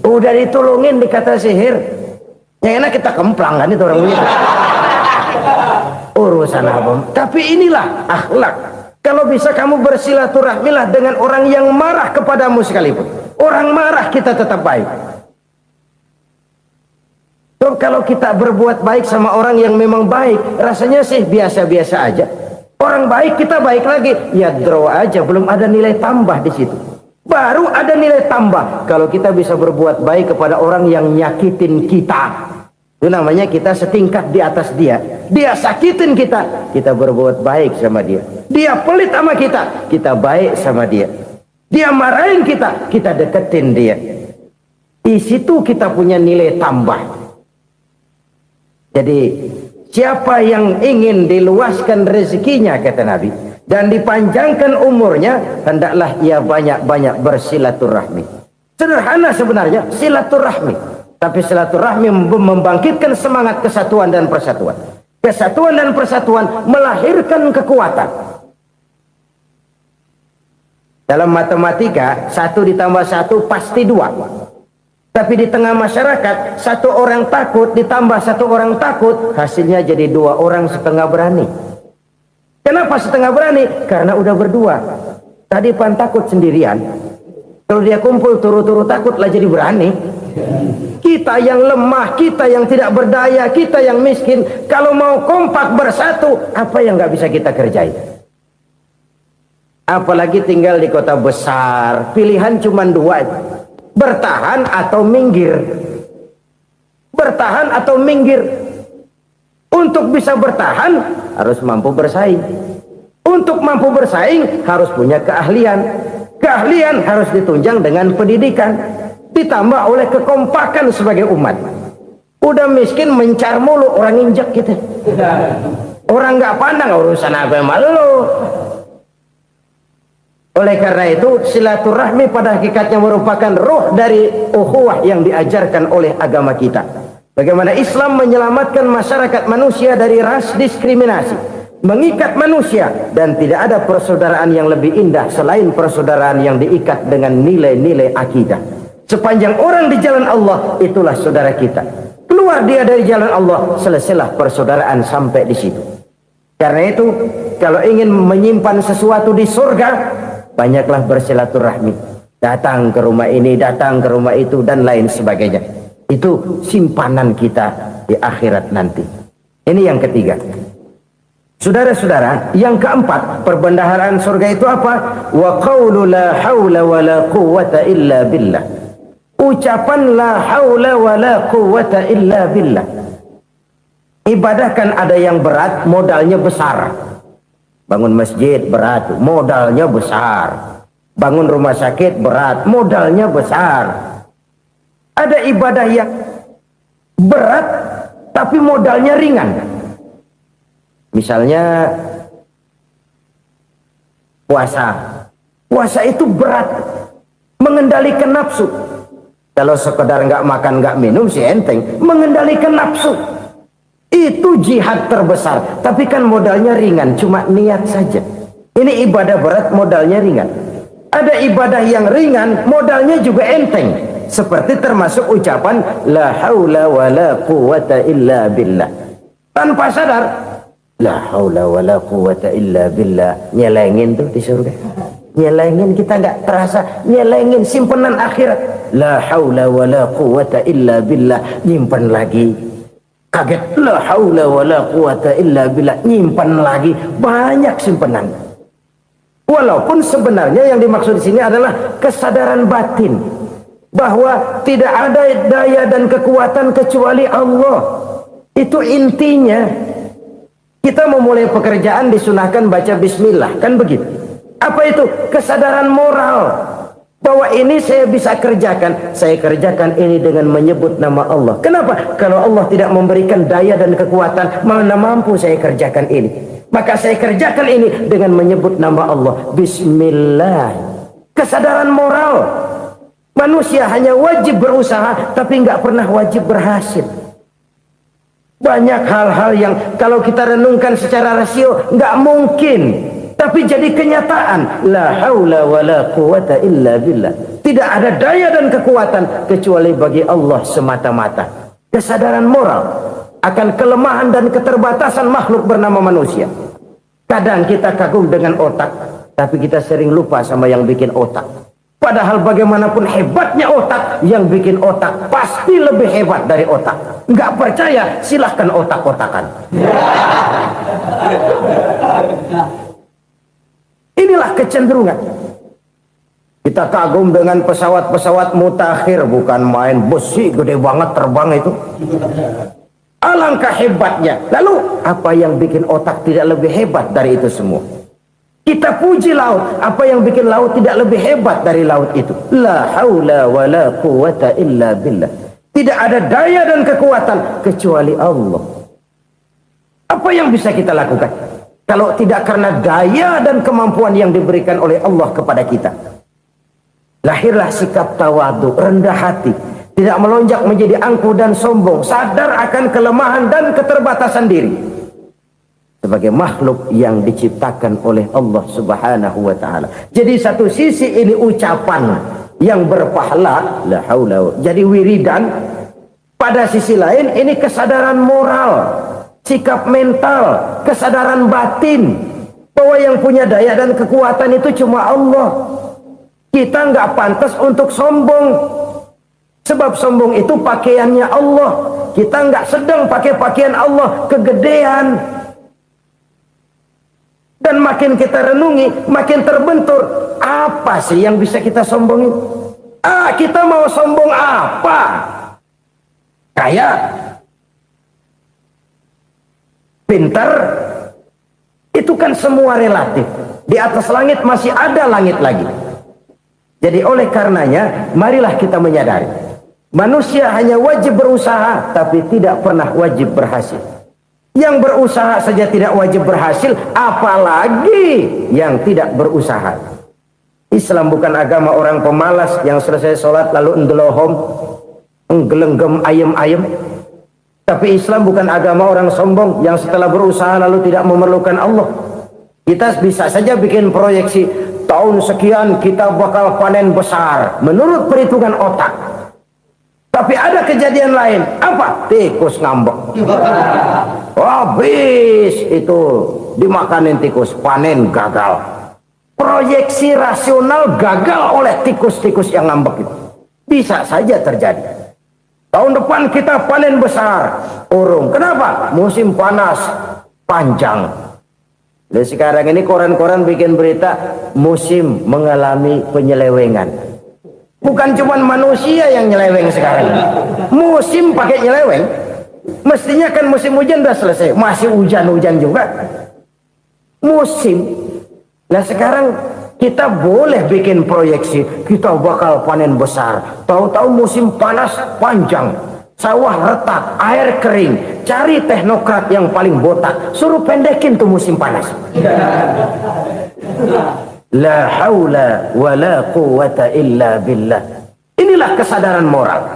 S1: Udah ditolongin dikata sihir. Yang enak kita kemplang kan itu orang begitu. Urusan apa? Tapi inilah akhlak. Kalau bisa kamu bersilaturahmilah dengan orang yang marah kepadamu sekalipun. Orang marah kita tetap baik. So, kalau kita berbuat baik sama orang yang memang baik, rasanya sih biasa-biasa aja. Orang baik kita baik lagi, ya draw aja, belum ada nilai tambah di situ. Baru ada nilai tambah kalau kita bisa berbuat baik kepada orang yang nyakitin kita. Itu namanya kita setingkat di atas dia. Dia sakitin kita, kita berbuat baik sama dia. Dia pelit sama kita, kita baik sama dia. Dia marahin kita, kita deketin dia. Di situ kita punya nilai tambah. Jadi siapa yang ingin diluaskan rezekinya kata Nabi dan dipanjangkan umurnya, hendaklah ia banyak-banyak bersilaturahmi. Sederhana sebenarnya silaturahmi, tapi silaturahmi membangkitkan semangat kesatuan dan persatuan. Kesatuan dan persatuan melahirkan kekuatan. Dalam matematika 1 ditambah 1 pasti 2. Tapi di tengah masyarakat 1 orang takut ditambah 1 orang takut, hasilnya jadi 2 orang setengah berani. Kenapa setengah berani? Karena udah berdua. Tadi pan takut sendirian. Kalau dia kumpul turu-turu takut lah jadi berani. Kita yang lemah, kita yang tidak berdaya, kita yang miskin, kalau mau kompak bersatu, apa yang nggak bisa kita kerjain? Apalagi tinggal di kota besar, pilihan cuma 2. Bertahan atau minggir. Bertahan atau minggir. Untuk bisa bertahan harus mampu bersaing. Untuk mampu bersaing harus punya keahlian. Keahlian harus ditunjang dengan pendidikan, ditambah oleh kekompakan sebagai umat. Udah miskin mencar mulu, orang injek gitu. Orang nggak pandang urusan apa sama lu. Oleh karena itu silaturahmi pada hakikatnya merupakan ruh dari ukhuwah yang diajarkan oleh agama kita. Bagaimana Islam menyelamatkan masyarakat manusia dari ras diskriminasi, mengikat manusia, dan tidak ada persaudaraan yang lebih indah selain persaudaraan yang diikat dengan nilai-nilai akidah. Sepanjang orang di jalan Allah, itulah saudara kita. Keluar dia dari jalan Allah, selesailah persaudaraan sampai di situ. Karena itu, kalau ingin menyimpan sesuatu di surga, banyaklah bersilaturahmi. Datang ke rumah ini, datang ke rumah itu, dan lain sebagainya. Itu simpanan kita di akhirat nanti. Ini yang ketiga. Saudara-saudara, yang keempat, perbendaharaan surga itu apa? Wa qawlu la hawla wa la quwwata illa billah. Ucapan la hawla wa la quwwata illa billah. Ibadah kan ada yang berat, modalnya besar. Bangun masjid berat, modalnya besar. Bangun rumah sakit berat, modalnya besar. Ada ibadah yang berat tapi modalnya ringan. Misalnya puasa. Puasa itu berat, mengendalikan nafsu. Kalau sekedar nggak makan nggak minum sih enteng, mengendalikan nafsu. Itu jihad terbesar, tapi kan modalnya ringan, cuma niat saja. Ini ibadah berat, modalnya ringan. Ada ibadah yang ringan, modalnya juga enteng. Seperti termasuk ucapan la haula wa la quwwata illa billah. Tanpa sadar, la haula wa la quwwata illa billah. Nyelengin tuh di surga. Nyelengin, kita nggak terasa, nyelengin simpenan akhirat. La haula wa la quwwata illa billah. Nyimpen lagi. Kaget, la haula wa la quwwata illa billah, nyimpan lagi, banyak simpenan. Walaupun sebenarnya yang dimaksud di sini adalah kesadaran batin bahwa tidak ada daya dan kekuatan kecuali Allah. Itu intinya. Kita memulai pekerjaan disunahkan baca bismillah, kan begitu. Apa itu? Kesadaran moral. Bahwa ini saya bisa kerjakan, saya kerjakan ini dengan menyebut nama Allah. Kenapa? Kalau Allah tidak memberikan daya dan kekuatan, mana mampu saya kerjakan ini. Maka saya kerjakan ini dengan menyebut nama Allah. Bismillah. Kesadaran moral. Manusia hanya wajib berusaha, tapi nggak pernah wajib berhasil. Banyak hal-hal yang kalau kita renungkan secara rasio nggak mungkin. Tapi jadi kenyataan. La haula wa la quwwata illa billah. Tidak ada daya dan kekuatan kecuali bagi Allah semata-mata. Kesadaran moral akan kelemahan dan keterbatasan makhluk bernama manusia. Kadang kita kagum dengan otak, tapi kita sering lupa sama yang bikin otak. Padahal bagaimanapun hebatnya otak, yang bikin otak pasti lebih hebat dari otak. Nggak percaya, silahkan otak-otakan. Inilah kecenderungan. Kita kagum dengan pesawat-pesawat mutakhir, bukan main, besi gede banget terbang itu. Alangkah hebatnya. Lalu apa yang bikin otak tidak lebih hebat dari itu semua? Kita puji laut, apa yang bikin laut tidak lebih hebat dari laut itu? La haula wa la quwwata illa billah. Tidak ada daya dan kekuatan kecuali Allah. Apa yang bisa kita lakukan? Kalau tidak karena daya dan kemampuan yang diberikan oleh Allah kepada kita. Lahirlah sikap tawadu, rendah hati. Tidak melonjak menjadi angkuh dan sombong. Sadar akan kelemahan dan keterbatasan diri. Sebagai makhluk yang diciptakan oleh Allah subhanahu wa ta'ala. Jadi satu sisi ini ucapan yang berpahala. La haula. Jadi wiridan. Pada sisi lain ini kesadaran moral. Sikap mental, kesadaran batin bahwa yang punya daya dan kekuatan itu cuma Allah. Kita nggak pantas untuk sombong, sebab sombong itu pakaiannya Allah. Kita nggak sedang pakai pakaian Allah, kegedean. Dan makin kita renungi, makin terbentur. Apa sih yang bisa kita sombongin? Kita mau sombong apa? Kayak pintar, itu kan semua relatif. Di atas langit masih ada langit lagi. Jadi oleh karenanya, marilah kita menyadari Manusia hanya wajib berusaha, tapi tidak pernah wajib berhasil. Yang berusaha saja tidak wajib berhasil, apalagi yang tidak berusaha. Islam bukan agama orang pemalas yang selesai sholat lalu endelohom, enggelenggem ayem-ayem. Tapi Islam bukan agama orang sombong yang setelah berusaha lalu tidak memerlukan Allah. Kita bisa saja bikin proyeksi, tahun sekian kita bakal panen besar menurut perhitungan otak. Tapi ada kejadian lain. Apa? Tikus ngambek. Habis itu dimakanin tikus, panen gagal. Proyeksi rasional gagal oleh tikus-tikus yang ngambek itu. Bisa saja terjadi. Tahun depan kita panen besar. Urung. Kenapa? Musim panas panjang. Dan sekarang ini koran-koran bikin berita musim mengalami penyelewengan. Bukan cuma manusia yang nyeleweng sekarang. Musim pakai nyeleweng. Mestinya kan musim hujan udah selesai. Masih hujan-hujan juga. Musim. Nah sekarang kita boleh bikin proyeksi. Kita bakal panen besar. Tahu-tahu musim panas panjang. Sawah retak, air kering. Cari teknokrat yang paling botak. Suruh pendekin tuh musim panas. La haula wa la quwata illa billah. Inilah kesadaran moral.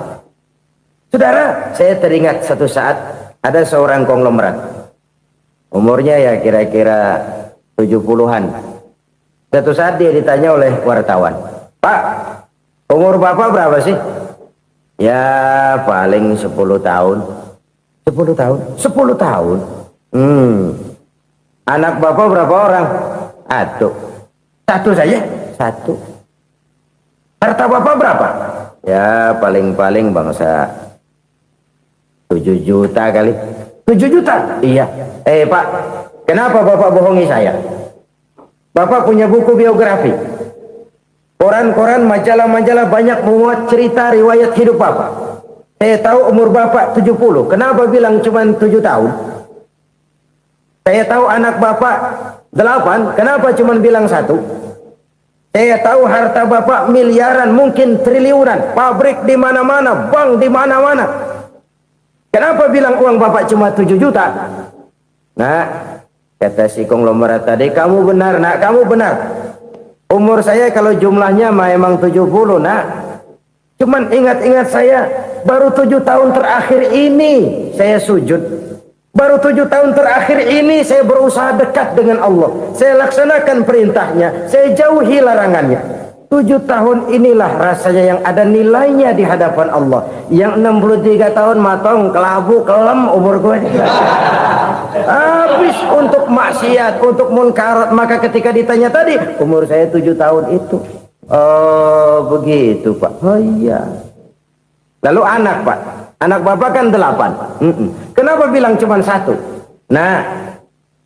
S1: Saudara, saya teringat satu saat ada seorang konglomerat. Umurnya ya kira-kira 70-an. Satu saat dia ditanya oleh wartawan, "Pak, umur Bapak berapa sih?" "Ya paling 10 tahun." 10 tahun? 10 tahun? Anak Bapak berapa orang? Aduh. Satu saja? Satu. Harta Bapak berapa? Ya paling-paling bangsa 7 juta kali. 7 juta? Iya. Pak, kenapa Bapak bohongi saya? Bapak punya buku biografi. Koran-koran, majalah-majalah banyak memuat cerita riwayat hidup Bapak. Saya tahu umur Bapak 70. Kenapa bilang cuma 7 tahun? Saya tahu anak Bapak 8. Kenapa cuma bilang 1? Saya tahu harta Bapak miliaran, mungkin triliunan, pabrik di mana-mana, bank di mana-mana. Kenapa bilang uang Bapak cuma 7 juta? Nah, kata si konglomerat tadi, kamu benar nak, kamu benar. Umur saya kalau jumlahnya memang 70 nak. Cuman ingat-ingat saya, baru 7 tahun terakhir ini saya sujud. Baru 7 tahun terakhir ini saya berusaha dekat dengan Allah. Saya laksanakan perintahnya. Saya jauhi larangannya. 7 tahun inilah rasanya yang ada nilainya di hadapan Allah. Yang 63 tahun matong, kelabu, kelem umur gue. Habis untuk maksiat, untuk munkarat. Maka ketika ditanya tadi, umur saya 7 tahun itu. Oh begitu Pak. Oh iya. Lalu anak Pak. Anak Bapak kan 8. Kenapa bilang cuma 1? Nah,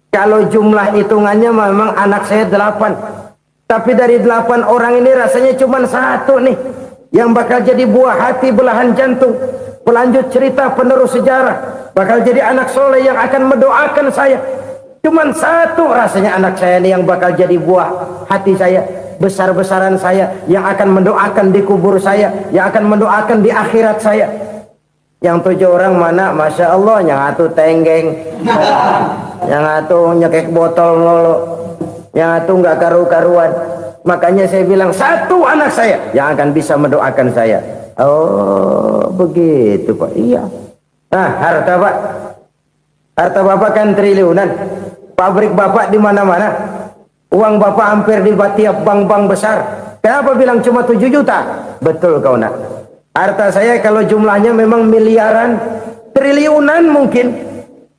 S1: kalau jumlah hitungannya memang anak saya 8. Tapi dari 8 orang ini rasanya cuma 1 nih. Yang bakal jadi buah hati, belahan jantung. Pelanjut cerita, penerus sejarah. Bakal jadi anak soleh yang akan mendoakan saya. Cuma 1 rasanya anak saya ini yang bakal jadi buah hati saya. Besar-besaran saya. Yang akan mendoakan di kubur saya. Yang akan mendoakan di akhirat saya. Yang 7 orang mana? Masya Allah, yang atu tenggeng, yang atu nyekek botol lolo, yang atu nggak karu-karuan. Makanya saya bilang 1 anak saya yang akan bisa mendoakan saya. Oh begitu Pak. Iya. Nah harta Pak, harta Bapak kan triliunan. Pabrik Bapak di mana-mana. Uang Bapak hampir di tiap bank-bank besar. Kenapa bilang cuma 7 juta? Betul kau nak. Harta saya kalau jumlahnya memang miliaran, triliunan mungkin.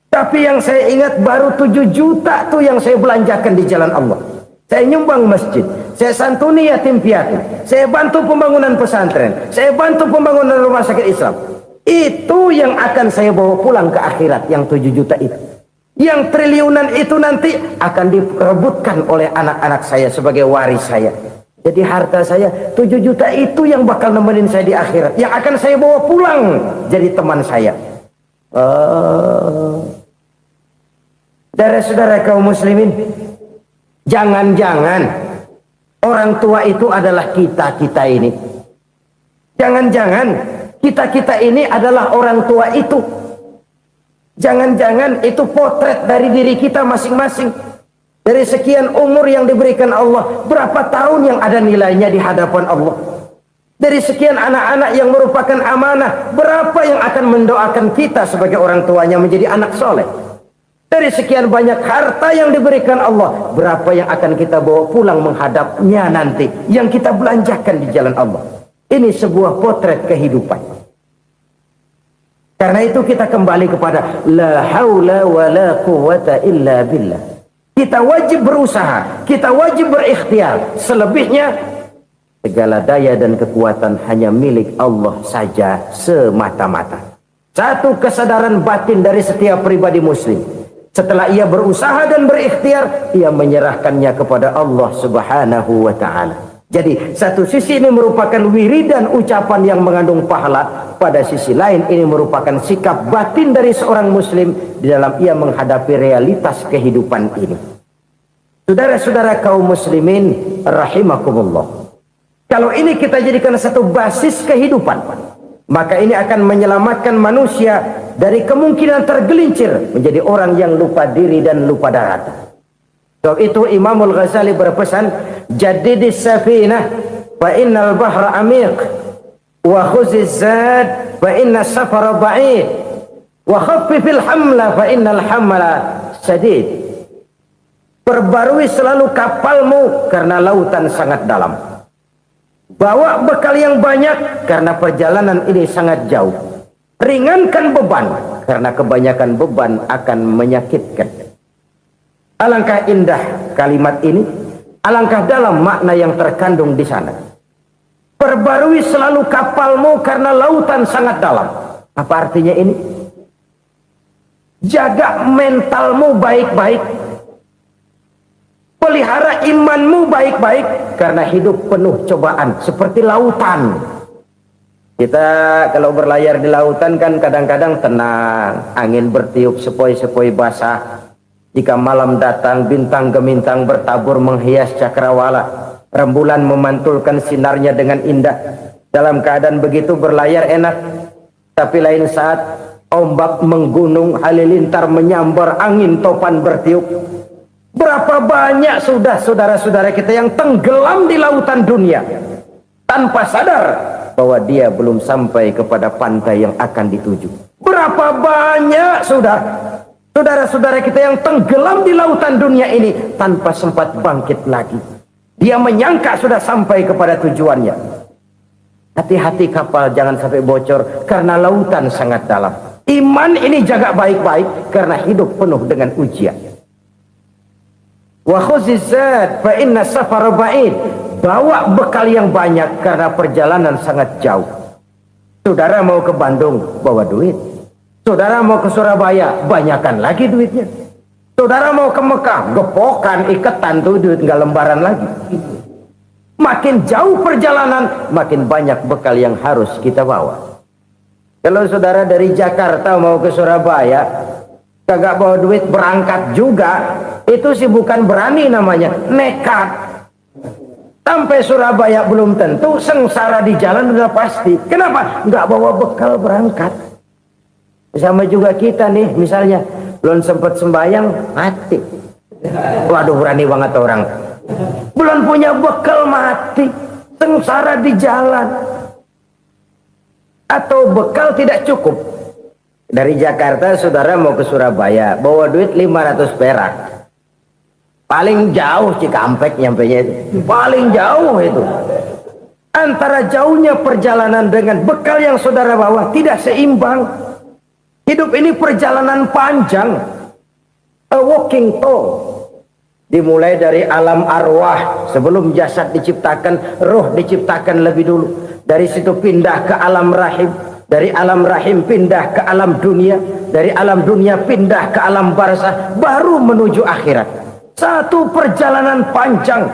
S1: Tapi yang saya ingat baru 7 juta tuh yang saya belanjakan di jalan Allah. Saya nyumbang masjid, saya santuni yatim piatu, saya bantu pembangunan pesantren, saya bantu pembangunan rumah sakit Islam. Itu yang akan saya bawa pulang ke akhirat, yang 7 juta itu. Yang triliunan itu nanti akan diperebutkan oleh anak-anak saya sebagai waris saya. Jadi harta saya 7 juta itu yang bakal nemenin saya di akhirat. Yang akan saya bawa pulang jadi teman saya. Saudara-saudara kaum muslimin, jangan-jangan orang tua itu adalah kita-kita ini. Jangan-jangan Kita-kita ini adalah orang tua itu. Jangan-jangan itu potret dari diri kita masing-masing. Dari sekian umur yang diberikan Allah, berapa tahun yang ada nilainya di hadapan Allah? Dari sekian anak-anak yang merupakan amanah, berapa yang akan mendoakan kita sebagai orang tuanya menjadi anak soleh? Dari sekian banyak harta yang diberikan Allah, berapa yang akan kita bawa pulang menghadapnya nanti, yang kita belanjakan di jalan Allah? Ini sebuah potret kehidupan. Karena itu kita kembali kepada la haula wa la quwwata illa billah. Kita wajib berusaha, kita wajib berikhtiar. Selebihnya segala daya dan kekuatan hanya milik Allah saja semata-mata. Satu kesadaran batin dari setiap pribadi muslim. Setelah ia berusaha dan berikhtiar, ia menyerahkannya kepada Allah Subhanahu wa ta'ala. Jadi satu sisi ini merupakan wiridan ucapan yang mengandung pahala, pada sisi lain ini merupakan sikap batin dari seorang muslim di dalam ia menghadapi realitas kehidupan ini. Saudara-saudara kaum muslimin rahimakumullah, kalau ini kita jadikan satu basis kehidupan, maka ini akan menyelamatkan manusia dari kemungkinan tergelincir menjadi orang yang lupa diri dan lupa darat. Sebab itu Imamul Ghazali berpesan, jadidis safinah fa innal bahra amiq wa khuziz zad fa inna safara ba'id wa khaffifil hamla fa innal hamla sadid. Perbarui selalu kapalmu karena lautan sangat dalam. Bawa bekal yang banyak karena perjalanan ini sangat jauh. Ringankan beban karena kebanyakan beban akan menyakitkan. Alangkah indah kalimat ini, alangkah dalam makna yang terkandung di sana. Perbarui selalu kapalmu karena lautan sangat dalam. Apa artinya ini? Jaga mentalmu baik-baik. Pelihara imanmu baik-baik karena hidup penuh cobaan seperti lautan. Kita kalau berlayar di lautan kan kadang-kadang tenang, angin bertiup sepoi-sepoi basah. Jika malam datang, bintang gemintang bertabur menghias cakrawala. Rembulan memantulkan sinarnya dengan indah. Dalam keadaan begitu berlayar enak. Tapi lain saat ombak menggunung, halilintar menyambar, angin topan bertiup. Berapa banyak sudah saudara-saudara kita yang tenggelam di lautan dunia tanpa sadar bahwa dia belum sampai kepada pantai yang akan dituju. Berapa banyak saudara-saudara kita yang tenggelam di lautan dunia ini tanpa sempat bangkit lagi. Dia menyangka sudah sampai kepada tujuannya. Hati-hati kapal jangan sampai bocor karena lautan sangat dalam. Iman ini jaga baik-baik karena hidup penuh dengan ujian. Wa khuzizat fa inna safara ba'id. Bawa bekal yang banyak karena perjalanan sangat jauh. Saudara mau ke Bandung, bawa duit. Saudara mau ke Surabaya, banyakan lagi duitnya. Saudara mau ke Mekah, gepokan, iketan tuh duit, nggak lembaran lagi. Makin jauh perjalanan, makin banyak bekal yang harus kita bawa. Kalau saudara dari Jakarta mau ke Surabaya, kagak bawa duit berangkat juga, itu sih bukan berani namanya, nekat. Sampai Surabaya belum tentu, sengsara di jalan udah pasti. Kenapa? Nggak bawa bekal berangkat. Sama juga kita nih, misalnya belum sempat sembahyang, mati. Waduh, berani banget orang. Belum punya bekal, mati. Sengsara di jalan. Atau bekal tidak cukup. Dari Jakarta saudara mau ke Surabaya, bawa duit 500 perak. Paling jauh Cikampek nyampenya itu. Paling jauh itu. Antara jauhnya perjalanan dengan bekal yang saudara bawa tidak seimbang. Hidup ini perjalanan panjang. A walking tour. Dimulai dari alam arwah. Sebelum jasad diciptakan, roh diciptakan lebih dulu. Dari situ pindah ke alam rahim. Dari alam rahim pindah ke alam dunia. Dari alam dunia pindah ke alam barzah. Baru menuju akhirat. Satu perjalanan panjang.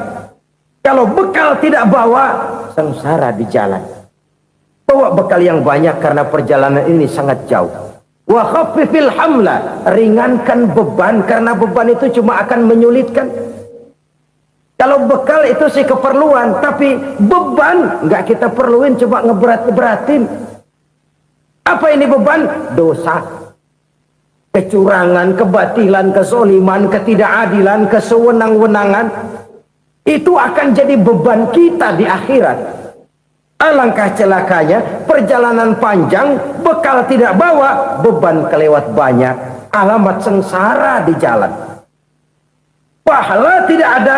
S1: Kalau bekal tidak bawa, sengsara di jalan. Bawa bekal yang banyak karena perjalanan ini sangat jauh. Wa khaffifil hamla, ringankan beban karena beban itu cuma akan menyulitkan. Kalau bekal itu sih keperluan, tapi beban nggak kita perluin, coba ngeberat-beratin. Apa ini beban? Dosa. Kecurangan, kebatilan, kezoliman, ketidakadilan, kesewenang-wenangan. Itu akan jadi beban kita di akhirat. Alangkah celakanya, perjalanan panjang, bekal tidak bawa, beban kelewat banyak, alamat sengsara di jalan. Pahala tidak ada,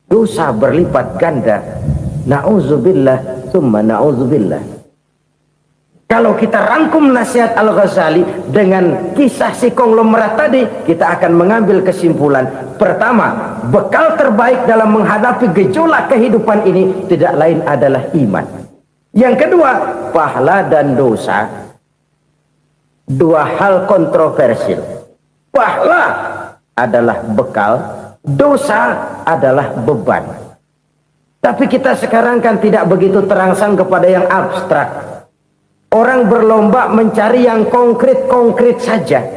S1: dosa berlipat ganda. Na'udzubillah, summa na'udzubillah. Kalau kita rangkum nasihat Al-Ghazali dengan kisah si konglomerat tadi, kita akan mengambil kesimpulan. Pertama, bekal terbaik dalam menghadapi gejolak kehidupan ini tidak lain adalah iman. Yang kedua, pahala dan dosa. Dua hal kontroversial. Pahala adalah bekal, dosa adalah beban. Tapi kita sekarang kan tidak begitu terangsang kepada yang abstrak. Orang berlomba mencari yang konkret-konkret saja,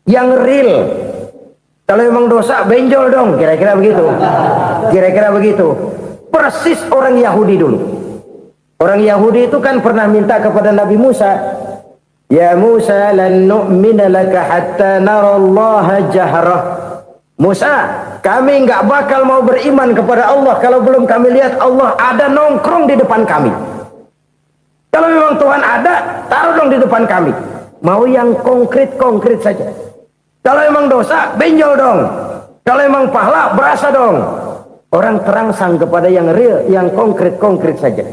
S1: yang real. Kalau memang dosa, benjol dong, kira-kira begitu. Kira-kira begitu. Persis orang Yahudi dulu. Orang Yahudi itu kan pernah minta kepada Nabi Musa, Ya Musa, lan nu'mina laka hatta narallaha jahrah. Musa, kami nggak bakal mau beriman kepada Allah kalau belum kami lihat Allah ada nongkrong di depan kami. Kalau memang Tuhan ada, taruh dong di depan kami. Mau yang konkret-konkret saja. Kalau memang dosa, benjol dong. Kalau memang pahala, berasa dong. Orang terangsang kepada yang real, yang konkret-konkret saja.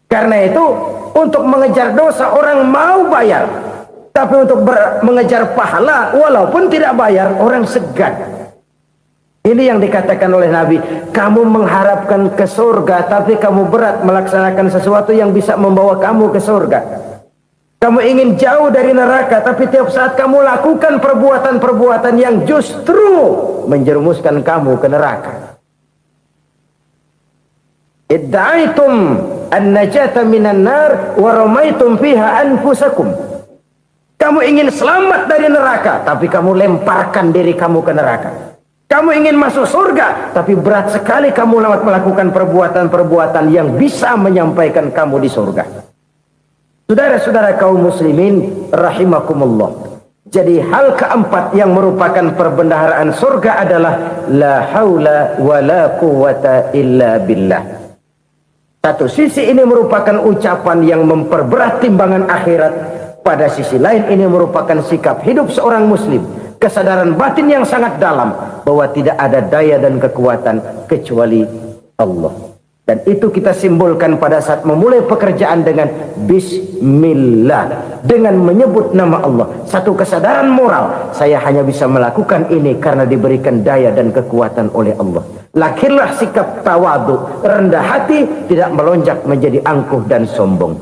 S1: Karena itu, untuk mengejar dosa, orang mau bayar. Tapi untuk mengejar pahala, walaupun tidak bayar, orang segan. Ini yang dikatakan oleh Nabi, kamu mengharapkan ke surga, tapi kamu berat melaksanakan sesuatu yang bisa membawa kamu ke surga. Kamu ingin jauh dari neraka, tapi tiap saat kamu lakukan perbuatan-perbuatan yang justru menjerumuskan kamu ke neraka. Idda'aitum an-najata minan nar wa ramaitum fiha anfusakum. Kamu ingin selamat dari neraka, tapi kamu lemparkan diri kamu ke neraka. Kamu ingin masuk surga, tapi berat sekali kamu melakukan perbuatan-perbuatan yang bisa menyampaikan kamu di surga. Saudara-saudara kaum muslimin rahimakumullah. Jadi hal keempat yang merupakan perbendaharaan surga adalah la haula wa la quwata illa billah. Satu sisi ini merupakan ucapan yang memperberat timbangan akhirat. Pada sisi lain ini merupakan sikap hidup seorang muslim. Kesadaran batin yang sangat dalam bahwa tidak ada daya dan kekuatan kecuali Allah. Dan itu kita simbolkan pada saat memulai pekerjaan dengan Bismillah, dengan menyebut nama Allah. Satu kesadaran moral, saya hanya bisa melakukan ini karena diberikan daya dan kekuatan oleh Allah. Lahirlah sikap tawadu, rendah hati, tidak melonjak menjadi angkuh dan sombong.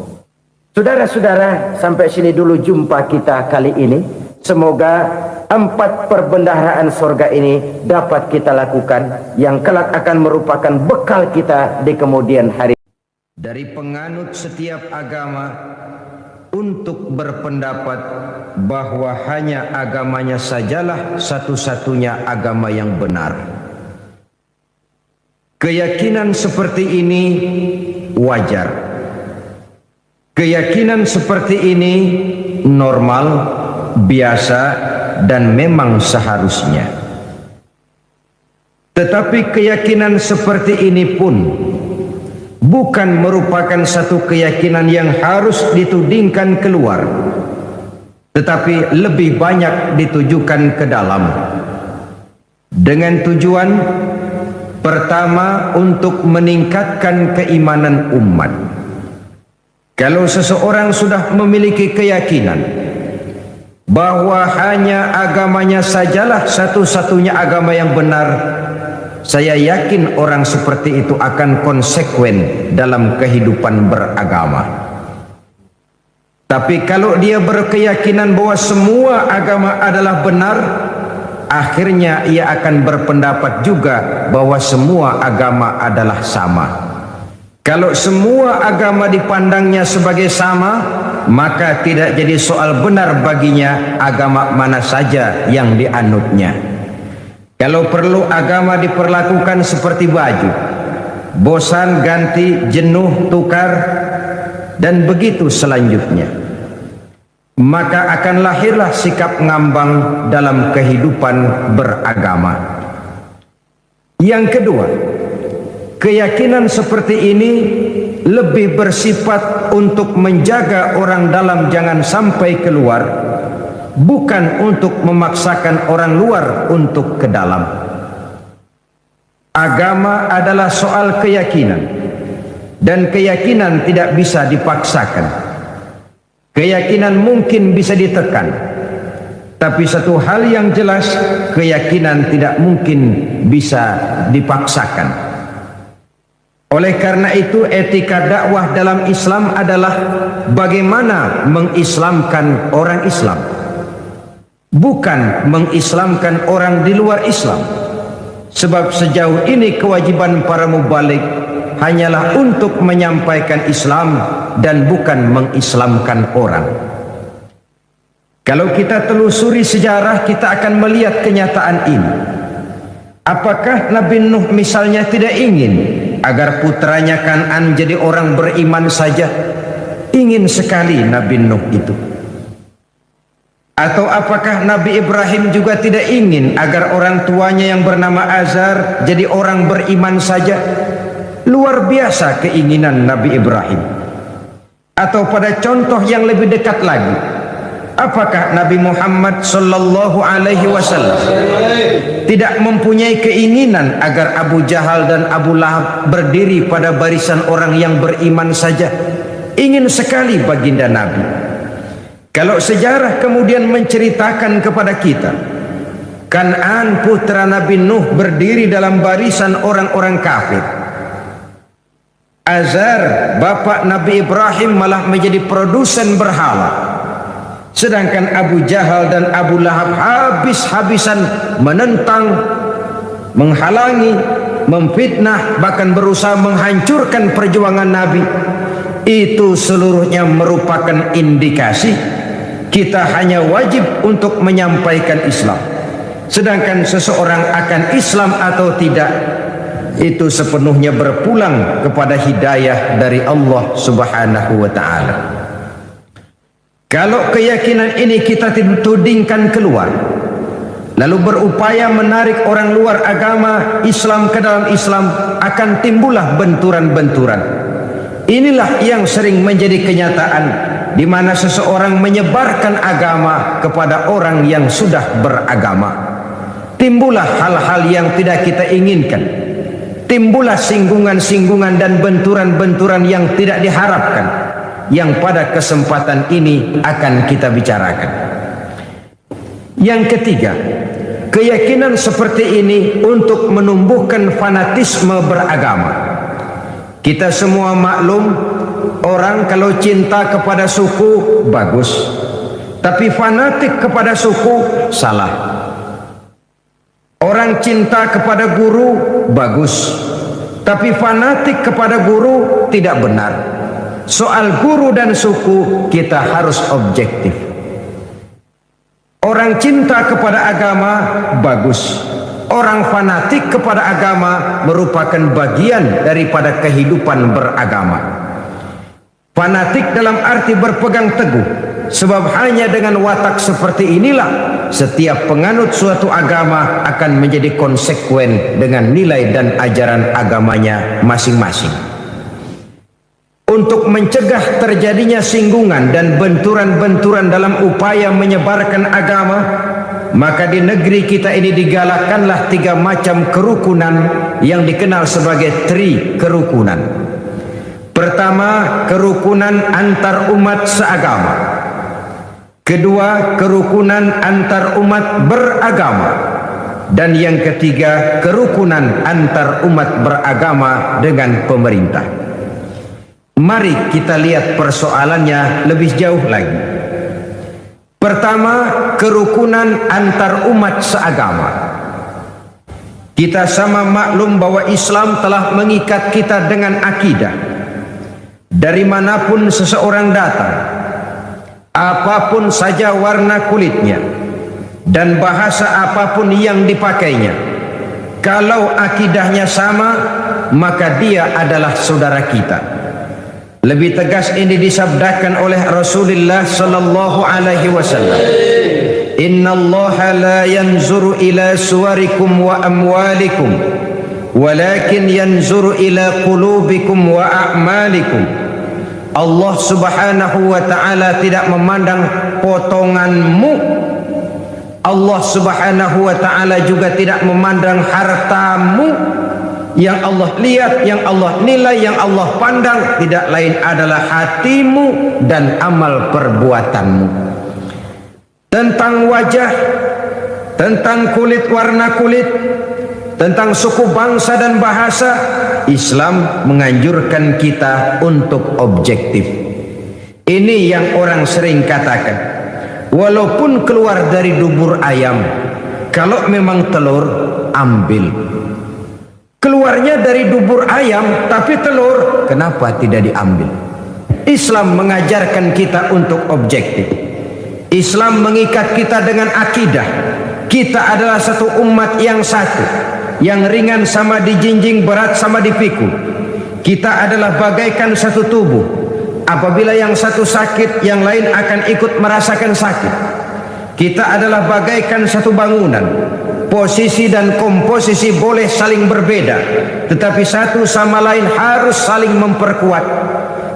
S1: Saudara-saudara, sampai sini dulu jumpa kita kali ini. Semoga 4 perbendaharaan surga ini dapat kita lakukan, yang kelak akan merupakan bekal kita di kemudian hari. Dari penganut setiap agama untuk berpendapat bahwa hanya agamanya sajalah satu-satunya agama yang benar. Keyakinan seperti ini wajar. Keyakinan seperti ini normal, biasa, dan memang seharusnya. Tetapi keyakinan seperti ini pun bukan merupakan satu keyakinan yang harus ditudingkan keluar, tetapi lebih banyak ditujukan ke dalam, dengan tujuan pertama untuk meningkatkan keimanan umat. Kalau seseorang sudah memiliki keyakinan bahwa hanya agamanya sajalah satu-satunya agama yang benar, saya yakin orang seperti itu akan konsekuen dalam kehidupan beragama. Tapi kalau dia berkeyakinan bahwa semua agama adalah benar, akhirnya ia akan berpendapat juga bahwa semua agama adalah sama. Kalau semua agama dipandangnya sebagai sama, maka tidak jadi soal benar baginya agama mana saja yang dianutnya. Kalau perlu agama diperlakukan seperti baju, bosan ganti, jenuh tukar,
S2: dan begitu selanjutnya. Maka akan lahirlah sikap ngambang dalam kehidupan beragama. Yang kedua, keyakinan seperti ini lebih bersifat untuk menjaga orang dalam jangan sampai keluar, bukan untuk memaksakan orang luar untuk ke dalam. Agama adalah soal keyakinan, dan keyakinan tidak bisa dipaksakan. Keyakinan mungkin bisa ditekan, tapi satu hal yang jelas, keyakinan tidak mungkin bisa dipaksakan. Oleh karena itu, etika dakwah dalam Islam adalah bagaimana mengislamkan orang Islam, bukan mengislamkan orang di luar Islam. Sebab sejauh ini kewajiban para mubalik hanyalah untuk menyampaikan Islam dan bukan mengislamkan orang. Kalau kita telusuri sejarah, kita akan melihat kenyataan ini. Apakah Nabi Nuh misalnya tidak ingin agar putranya Kan'an jadi orang beriman saja? Ingin sekali Nabi Nuh itu. Atau apakah Nabi Ibrahim juga tidak ingin agar orang tuanya yang bernama Azar jadi orang beriman saja? Luar biasa keinginan Nabi Ibrahim. Atau pada contoh yang lebih dekat lagi, apakah Nabi Muhammad sallallahu alaihi wasallam tidak mempunyai keinginan agar Abu Jahal dan Abu Lahab berdiri pada barisan orang yang beriman saja? Ingin sekali baginda Nabi. Kalau sejarah kemudian menceritakan kepada kita, Kan'an putra Nabi Nuh berdiri dalam barisan orang-orang kafir, Azar bapak Nabi Ibrahim malah menjadi produsen berhala, sedangkan Abu Jahal dan Abu Lahab habis-habisan menentang, menghalangi, memfitnah, bahkan berusaha menghancurkan perjuangan Nabi. Itu seluruhnya merupakan indikasi kita hanya wajib untuk menyampaikan Islam. Sedangkan seseorang akan Islam atau tidak, itu sepenuhnya berpulang kepada hidayah dari Allah Subhanahu wa ta'ala. Kalau keyakinan ini kita tudingkan keluar, lalu berupaya menarik orang luar agama Islam ke dalam Islam, akan timbullah benturan-benturan. Inilah yang sering menjadi kenyataan, di mana seseorang menyebarkan agama kepada orang yang sudah beragama. Timbullah hal-hal yang tidak kita inginkan. Timbullah singgungan-singgungan dan benturan-benturan yang tidak diharapkan, yang pada kesempatan ini akan kita bicarakan. Yang ketiga, keyakinan seperti ini untuk menumbuhkan fanatisme beragama. Kita semua maklum, orang kalau cinta kepada suku bagus, tapi fanatik kepada suku salah. Orang cinta kepada guru bagus, tapi fanatik kepada guru tidak benar. Soal guru dan suku kita harus objektif. Orang cinta kepada agama bagus, orang fanatik kepada agama merupakan bagian daripada kehidupan beragama. Fanatik dalam arti berpegang teguh, sebab hanya dengan watak seperti inilah setiap penganut suatu agama akan menjadi konsekuen dengan nilai dan ajaran agamanya masing-masing. Untuk mencegah terjadinya singgungan dan benturan-benturan dalam upaya menyebarkan agama, maka di negeri kita ini digalakkanlah 3 macam kerukunan yang dikenal sebagai tri kerukunan. Pertama, kerukunan antar umat seagama. Kedua, kerukunan antar umat beragama. Dan yang ketiga, kerukunan antar umat beragama dengan pemerintah. Mari kita lihat persoalannya lebih jauh lagi. Pertama, kerukunan antar umat seagama. Kita sama maklum bahwa Islam telah mengikat kita dengan akidah. Dari manapun seseorang datang, apapun saja warna kulitnya dan bahasa apapun yang dipakainya, kalau akidahnya sama, maka dia adalah saudara kita. Lebih tegas ini disabdakan oleh Rasulullah sallallahu alaihi wasallam. Innallaha la yanzuru ila suwarikum wa amwalikum, walakin yanzuru ila qulubikum wa a'malikum. Allah subhanahu wa ta'ala tidak memandang potonganmu. Allah subhanahu wa ta'ala juga tidak memandang hartamu. Yang Allah lihat, yang Allah nilai, yang Allah pandang tidak lain adalah hatimu dan amal perbuatanmu. Tentang wajah, tentang kulit, warna kulit, tentang suku, bangsa dan bahasa, Islam menganjurkan kita untuk objektif. Ini yang orang sering katakan, walaupun keluar dari dubur ayam, kalau memang telur, ambil. Keluarnya dari dubur ayam tapi telur, kenapa tidak diambil? Islam mengajarkan kita untuk objektif. Islam mengikat kita dengan akidah. Kita adalah satu umat yang satu, yang ringan sama dijinjing, berat sama dipikul. Kita adalah bagaikan satu tubuh. Apabila yang satu sakit, yang lain akan ikut merasakan sakit. Kita adalah bagaikan satu bangunan. Posisi dan komposisi boleh saling berbeda, tetapi satu sama lain harus saling memperkuat,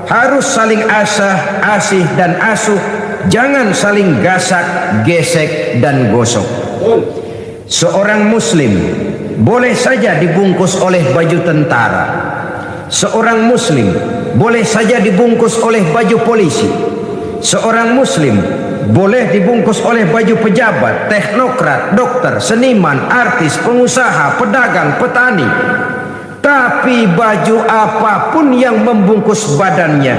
S2: harus saling asih dan asuh, jangan saling gasak, gesek dan gosok. Seorang muslim boleh saja dibungkus oleh baju tentara. Seorang muslim boleh saja dibungkus oleh baju polisi. Seorang muslim boleh dibungkus oleh baju pejabat, teknokrat, dokter, seniman, artis, pengusaha, pedagang, petani. Tapi baju apapun yang membungkus badannya,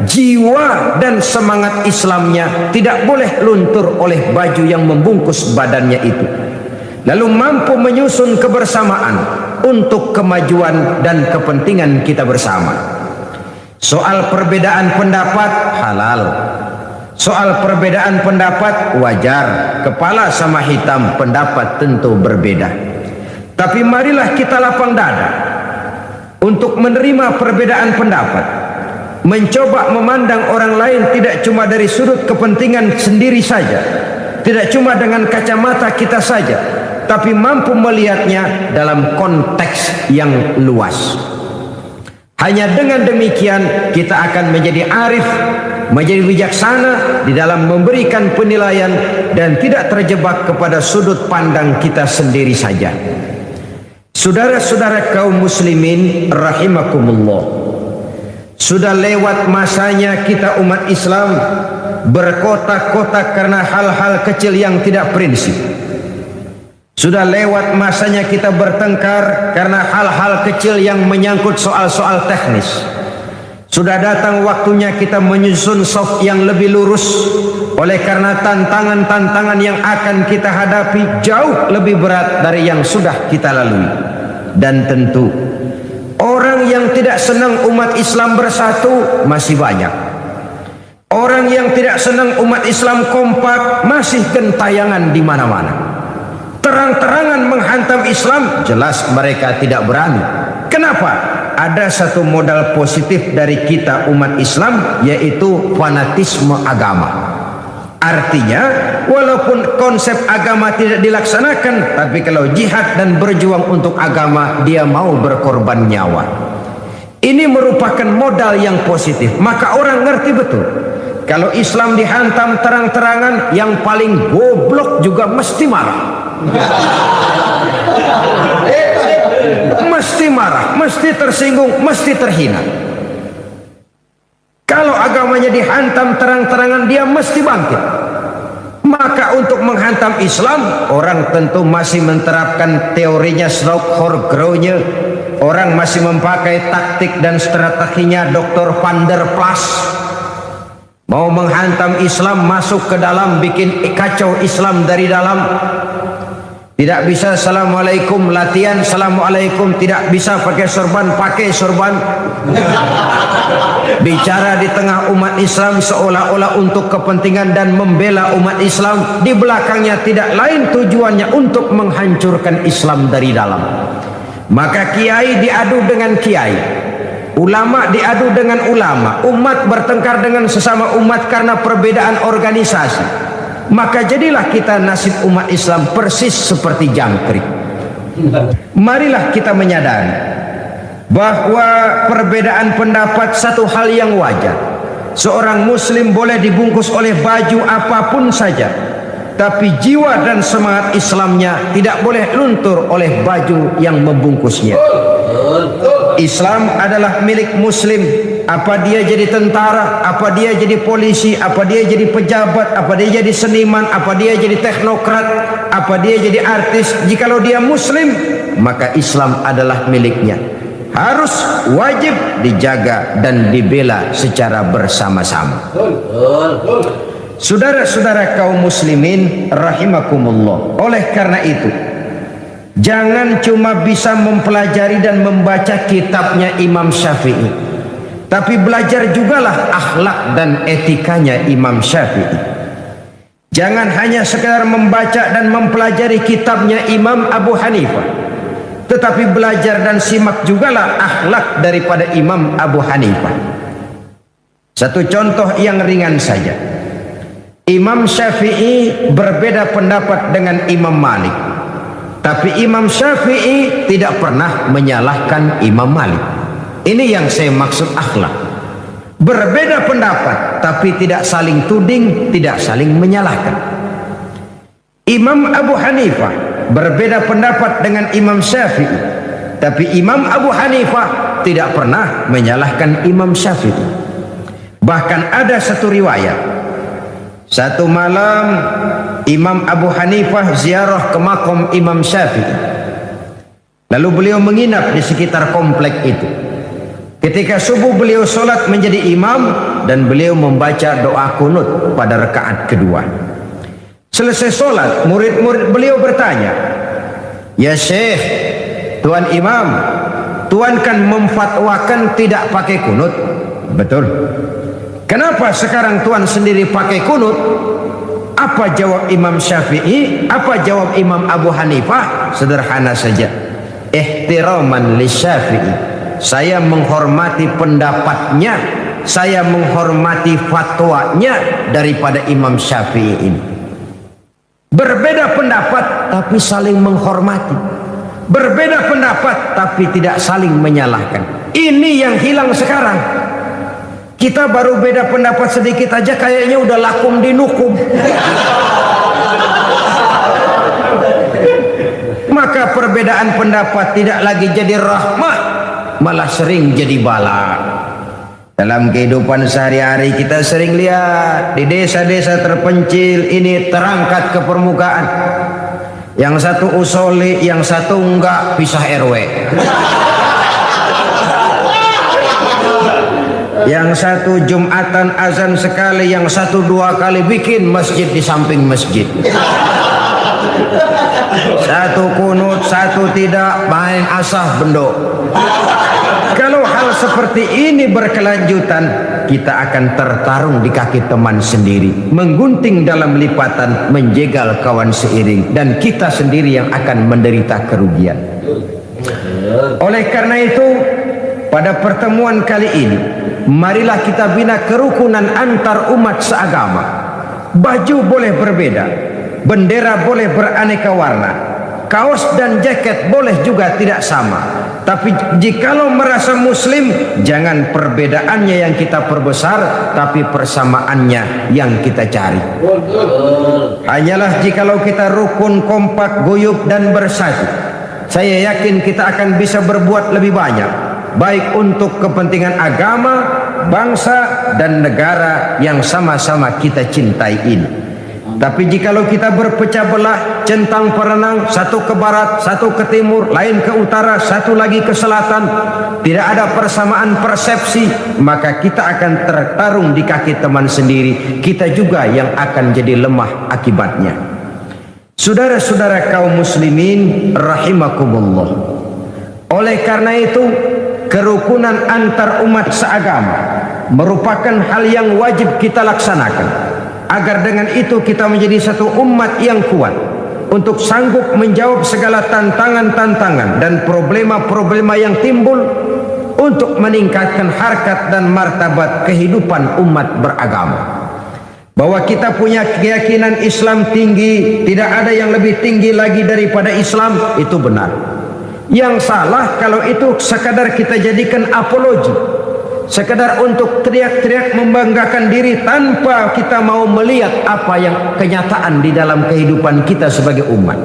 S2: jiwa dan semangat Islamnya tidak boleh luntur oleh baju yang membungkus badannya itu. Lalu mampu menyusun kebersamaan untuk kemajuan dan kepentingan kita bersama. Soal perbedaan pendapat halal. Soal perbedaan pendapat wajar, kepala sama hitam pendapat tentu berbeda. Tapi marilah kita lapang dada untuk menerima perbedaan pendapat, mencoba memandang orang lain tidak cuma dari sudut kepentingan sendiri saja, tidak cuma dengan kacamata kita saja, tapi mampu melihatnya dalam konteks yang luas. Hanya dengan demikian kita akan menjadi arif, menjadi bijaksana di dalam memberikan penilaian dan tidak terjebak kepada sudut pandang kita sendiri saja. Saudara-saudara kaum muslimin rahimakumullah, sudah lewat masanya kita umat Islam berkotak-kotak karena hal-hal kecil yang tidak prinsip. Sudah lewat masanya kita bertengkar karena hal-hal kecil yang menyangkut soal-soal teknis. Sudah datang waktunya kita menyusun soft yang lebih lurus. Oleh karena tantangan-tantangan yang akan kita hadapi jauh lebih berat dari yang sudah kita lalui. Dan tentu orang yang tidak senang umat Islam bersatu masih banyak. Orang yang tidak senang umat Islam kompak masih gentayangan di mana-mana. Terang-terangan menghantam Islam, jelas mereka tidak berani. Kenapa? Ada satu modal positif dari kita umat Islam, yaitu fanatisme agama. Artinya, walaupun konsep agama tidak dilaksanakan, tapi kalau jihad dan berjuang untuk agama, dia mau berkorban nyawa. Ini merupakan modal yang positif. Maka orang ngerti betul, kalau Islam dihantam terang-terangan, yang paling goblok juga mesti marah. Mesti marah, mesti tersinggung, mesti terhina. Kalau agamanya dihantam terang-terangan, dia mesti bangkit. Maka untuk menghantam Islam, orang tentu masih menerapkan teorinya Slaughter-Gronye. Orang masih memakai taktik dan strateginya Dr. Van der Plas. Mau menghantam Islam, masuk ke dalam, bikin kacau Islam dari dalam. Tidak bisa assalamualaikum latihan, assalamualaikum, tidak bisa pakai sorban. Bicara di tengah umat Islam seolah-olah untuk kepentingan dan membela umat Islam, di belakangnya tidak lain tujuannya untuk menghancurkan Islam dari dalam. Maka kiai diadu dengan kiai, ulama diadu dengan ulama, umat bertengkar dengan sesama umat karena perbedaan organisasi. Maka jadilah kita nasib umat Islam persis seperti jangkrik. Marilah kita menyadari bahwa perbedaan pendapat satu hal yang wajar. Seorang muslim boleh dibungkus oleh baju apapun saja, tapi jiwa dan semangat Islamnya tidak boleh luntur oleh baju yang membungkusnya. Islam adalah milik muslim. Apa dia jadi tentara, apa dia jadi polisi, apa dia jadi pejabat, apa dia jadi seniman, apa dia jadi teknokrat, apa dia jadi artis, jikalau dia muslim, maka Islam adalah miliknya. Harus wajib dijaga dan dibela secara bersama-sama. Saudara-saudara kaum muslimin rahimakumullah. Oleh karena itu, jangan cuma bisa mempelajari dan membaca kitabnya Imam Syafi'i, tapi belajar jugalah akhlak dan etikanya Imam Syafi'i. Jangan hanya sekedar membaca dan mempelajari kitabnya Imam Abu Hanifah, tetapi belajar dan simak jugalah akhlak daripada Imam Abu Hanifah. Satu contoh yang ringan saja. Imam Syafi'i berbeda pendapat dengan Imam Malik, tapi Imam Syafi'i tidak pernah menyalahkan Imam Malik. Ini yang saya maksud akhlak. Berbeda pendapat, tapi tidak saling tuding, tidak saling menyalahkan. Imam Abu Hanifah berbeda pendapat dengan Imam Syafi'i, tapi Imam Abu Hanifah tidak pernah menyalahkan Imam Syafi'i. Bahkan ada satu riwayat, satu malam Imam Abu Hanifah ziarah ke makam Imam Syafi'i. Lalu beliau menginap di sekitar komplek itu. Ketika subuh beliau sholat menjadi imam dan beliau membaca doa kunut pada rakaat kedua. Selesai sholat, murid-murid beliau bertanya, "Ya Syekh, Tuan Imam, Tuan kan memfatwakan tidak pakai kunut." "Betul." "Kenapa sekarang Tuan sendiri pakai kunut?" Apa jawab Imam Syafi'i? Apa jawab Imam Abu Hanifah? Sederhana saja. Ihtiraman li Syafi'i. Saya menghormati pendapatnya, saya menghormati fatwanya daripada Imam Syafi'i ini. Berbeda pendapat tapi saling menghormati. Berbeda pendapat tapi tidak saling menyalahkan. Ini yang hilang sekarang. Kita baru beda pendapat sedikit aja kayaknya udah lakum dinukum. Maka perbedaan pendapat tidak lagi jadi rahmah, malah sering jadi bala. Dalam kehidupan sehari-hari kita sering lihat di desa-desa terpencil ini terangkat ke permukaan. Yang satu usoli, yang satu enggak, pisah RW. Yang satu Jumatan azan sekali, yang satu 2 kali bikin masjid di samping masjid. Satu kunut, satu tidak, main asah bendok. Kalau hal seperti ini berkelanjutan, kita akan tertarung di kaki teman sendiri, menggunting dalam lipatan, menjegal kawan seiring, dan kita sendiri yang akan menderita kerugian. Oleh karena itu, pada pertemuan kali ini, marilah kita bina kerukunan antar umat seagama. Baju boleh berbeda, bendera boleh beraneka warna, kaos dan jaket boleh juga tidak sama. Tapi jikalau merasa muslim, jangan perbedaannya yang kita perbesar, tapi persamaannya yang kita cari. Hanyalah jikalau kita rukun, kompak, guyup dan bersatu, saya yakin kita akan bisa berbuat lebih banyak, baik untuk kepentingan agama, bangsa dan negara yang sama-sama kita cintai ini. Tapi jikalau kita berpecah belah, centang perenang, satu ke barat, satu ke timur, lain ke utara, satu lagi ke selatan, tidak ada persamaan persepsi, maka kita akan tertarung di kaki teman sendiri. Kita juga yang akan jadi lemah akibatnya. Saudara-saudara kaum muslimin rahimakumullah. Oleh karena itu, kerukunan antar umat seagama merupakan hal yang wajib kita laksanakan, agar dengan itu kita menjadi satu umat yang kuat untuk sanggup menjawab segala tantangan-tantangan dan problema-problema yang timbul, untuk meningkatkan harkat dan martabat kehidupan umat beragama. Bahwa kita punya keyakinan Islam tinggi, tidak ada yang lebih tinggi lagi daripada Islam, itu benar. Yang salah kalau itu sekadar kita jadikan apologi, sekadar untuk teriak-teriak membanggakan diri tanpa kita mau melihat apa yang kenyataan di dalam kehidupan kita sebagai umat.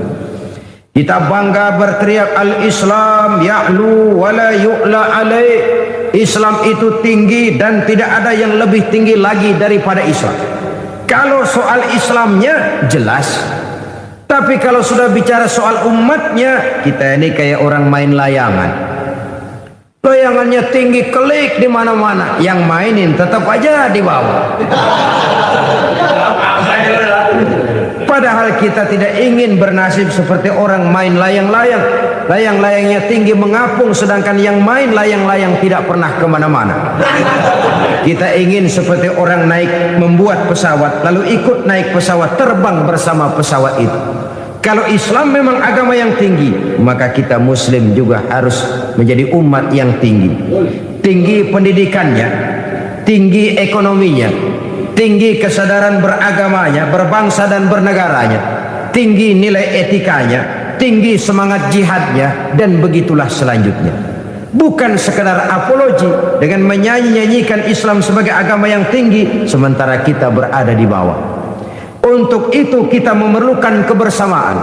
S2: Kita bangga berteriak al-Islam ya'lu wa la yu'la alaih. Islam itu tinggi dan tidak ada yang lebih tinggi lagi daripada Islam. Kalau soal Islamnya jelas, tapi kalau sudah bicara soal umatnya, kita ini kayak orang main layangan. Layangannya tinggi kelik di mana-mana, yang mainin tetap aja di bawah. Padahal kita tidak ingin bernasib seperti orang main layang-layang. Layang-layangnya tinggi mengapung, sedangkan yang main layang-layang tidak pernah kemana-mana. Kita ingin seperti orang naik membuat pesawat, lalu ikut naik pesawat, terbang bersama pesawat itu. Kalau Islam memang agama yang tinggi, maka kita Muslim juga harus menjadi umat yang tinggi. Tinggi pendidikannya, tinggi ekonominya, tinggi kesadaran beragamanya, berbangsa dan bernegaranya, tinggi nilai etikanya, tinggi semangat jihadnya, dan begitulah selanjutnya. Bukan sekedar apologi dengan menyanyi-nyanyikan Islam sebagai agama yang tinggi sementara kita berada di bawah. Untuk itu kita memerlukan kebersamaan,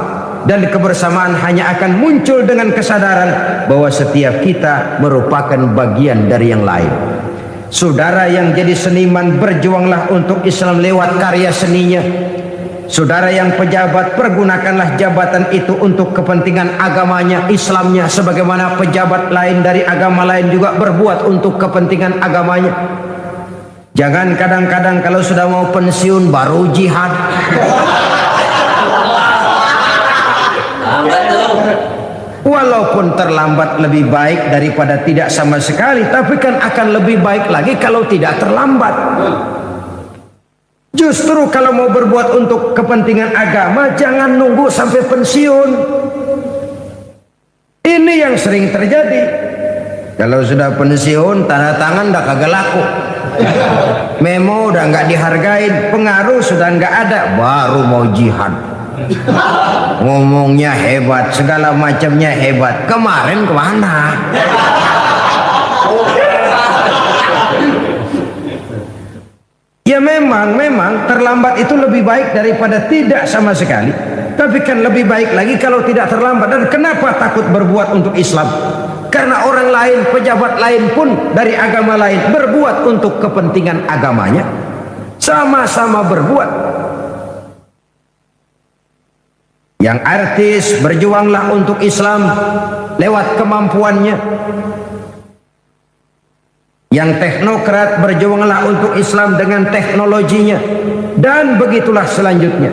S2: dan kebersamaan hanya akan muncul dengan kesadaran bahwa setiap kita merupakan bagian dari yang lain. Saudara yang jadi seniman, berjuanglah untuk Islam lewat karya seninya. Saudara yang pejabat, pergunakanlah jabatan itu untuk kepentingan agamanya, Islamnya, sebagaimana pejabat lain dari agama lain juga berbuat untuk kepentingan agamanya. Jangan kadang-kadang kalau sudah mau pensiun baru jihad. Walaupun terlambat lebih baik daripada tidak sama sekali, tapi kan akan lebih baik lagi kalau tidak terlambat. Justru kalau mau berbuat untuk kepentingan agama, jangan nunggu sampai pensiun. Ini yang sering terjadi. Kalau sudah pensiun, tanda tangan udah kagak laku, memo udah nggak dihargain, pengaruh sudah nggak ada, baru mau jihad. Ngomongnya hebat, segala macamnya hebat. Kemarin kemana? Ya memang terlambat itu lebih baik daripada tidak sama sekali. Tapi kan lebih baik lagi kalau tidak terlambat. Dan kenapa takut berbuat untuk Islam? Karena orang lain, pejabat lain pun dari agama lain berbuat untuk kepentingan agamanya. Sama-sama berbuat. Yang artis berjuanglah untuk Islam lewat kemampuannya. Yang teknokrat berjuanglah untuk Islam dengan teknologinya. Dan begitulah selanjutnya.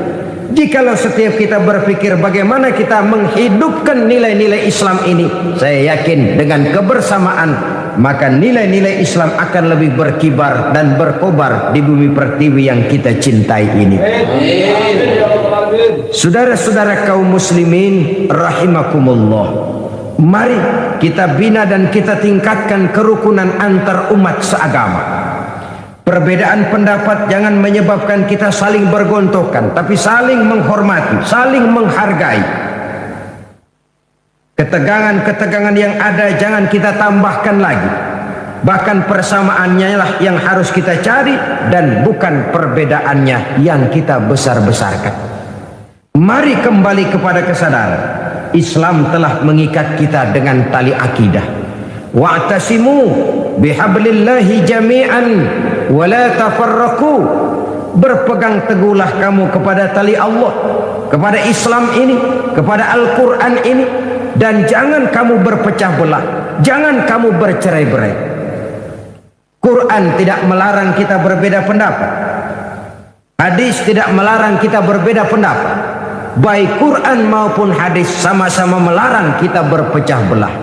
S2: Jikalau setiap kita berpikir bagaimana kita menghidupkan nilai-nilai Islam ini, saya yakin dengan kebersamaan, maka nilai-nilai Islam akan lebih berkibar dan berkobar di bumi pertiwi yang kita cintai ini. Saudara-saudara kaum muslimin rahimakumullah, mari kita bina dan kita tingkatkan kerukunan antar umat seagama. Perbedaan pendapat jangan menyebabkan kita saling bergontokan, tapi saling menghormati, saling menghargai. Ketegangan-ketegangan yang ada jangan kita tambahkan lagi. Bahkan persamaannya lah yang harus kita cari, dan bukan perbedaannya yang kita besar-besarkan. Mari kembali kepada kesadaran Islam telah mengikat kita dengan tali akidah. Wa'tasimu bihablillahi jami'an wa la tafarraqu. Berpegang teguhlah kamu kepada tali Allah, kepada Islam ini, kepada Al-Quran ini, dan jangan kamu berpecah belah, jangan kamu bercerai-berai. Quran tidak melarang kita berbeda pendapat, hadis tidak melarang kita berbeda pendapat. Baik Quran maupun hadis sama-sama melarang kita berpecah belah.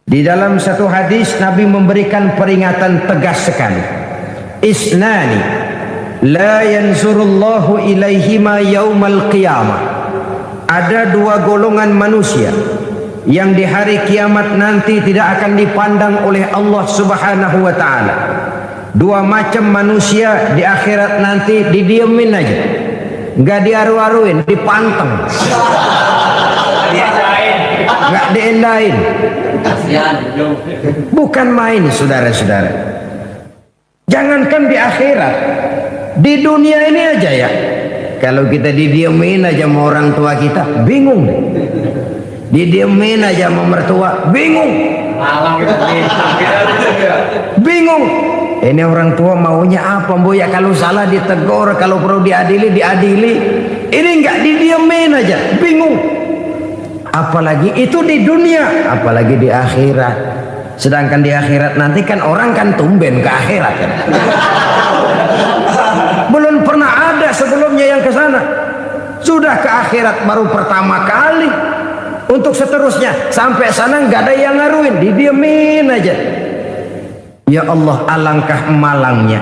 S2: Di dalam satu hadis Nabi memberikan peringatan tegas sekali. Isnani la yanzurullahu ilaihima yaumal qiyamah. Ada dua golongan manusia yang di hari kiamat nanti tidak akan dipandang oleh Allah Subhanahu wa taala. Dua macam manusia di akhirat nanti didiemin aja, nggak diaru-aruin, dipanteng, nggak diendain. Bukan main, saudara-saudara. Jangankan di akhirat, di dunia ini aja ya, kalau kita didiemin aja sama orang tua kita, bingung. Didiemin aja sama mertua, bingung. Bingung. Ini orang tua maunya apa, Bu? Ya kalau salah ditegur, kalau perlu diadili, diadili. Ini nggak didiemin aja, bingung. Apalagi itu di dunia, apalagi di akhirat. Sedangkan di akhirat nanti kan orang kan tumben ke akhirat kan. Belum pernah ada sebelumnya yang ke sana. Sudah ke akhirat baru pertama kali. Untuk seterusnya sampai sana nggak ada yang ngaruin, didiemin aja. Ya Allah, alangkah malangnya.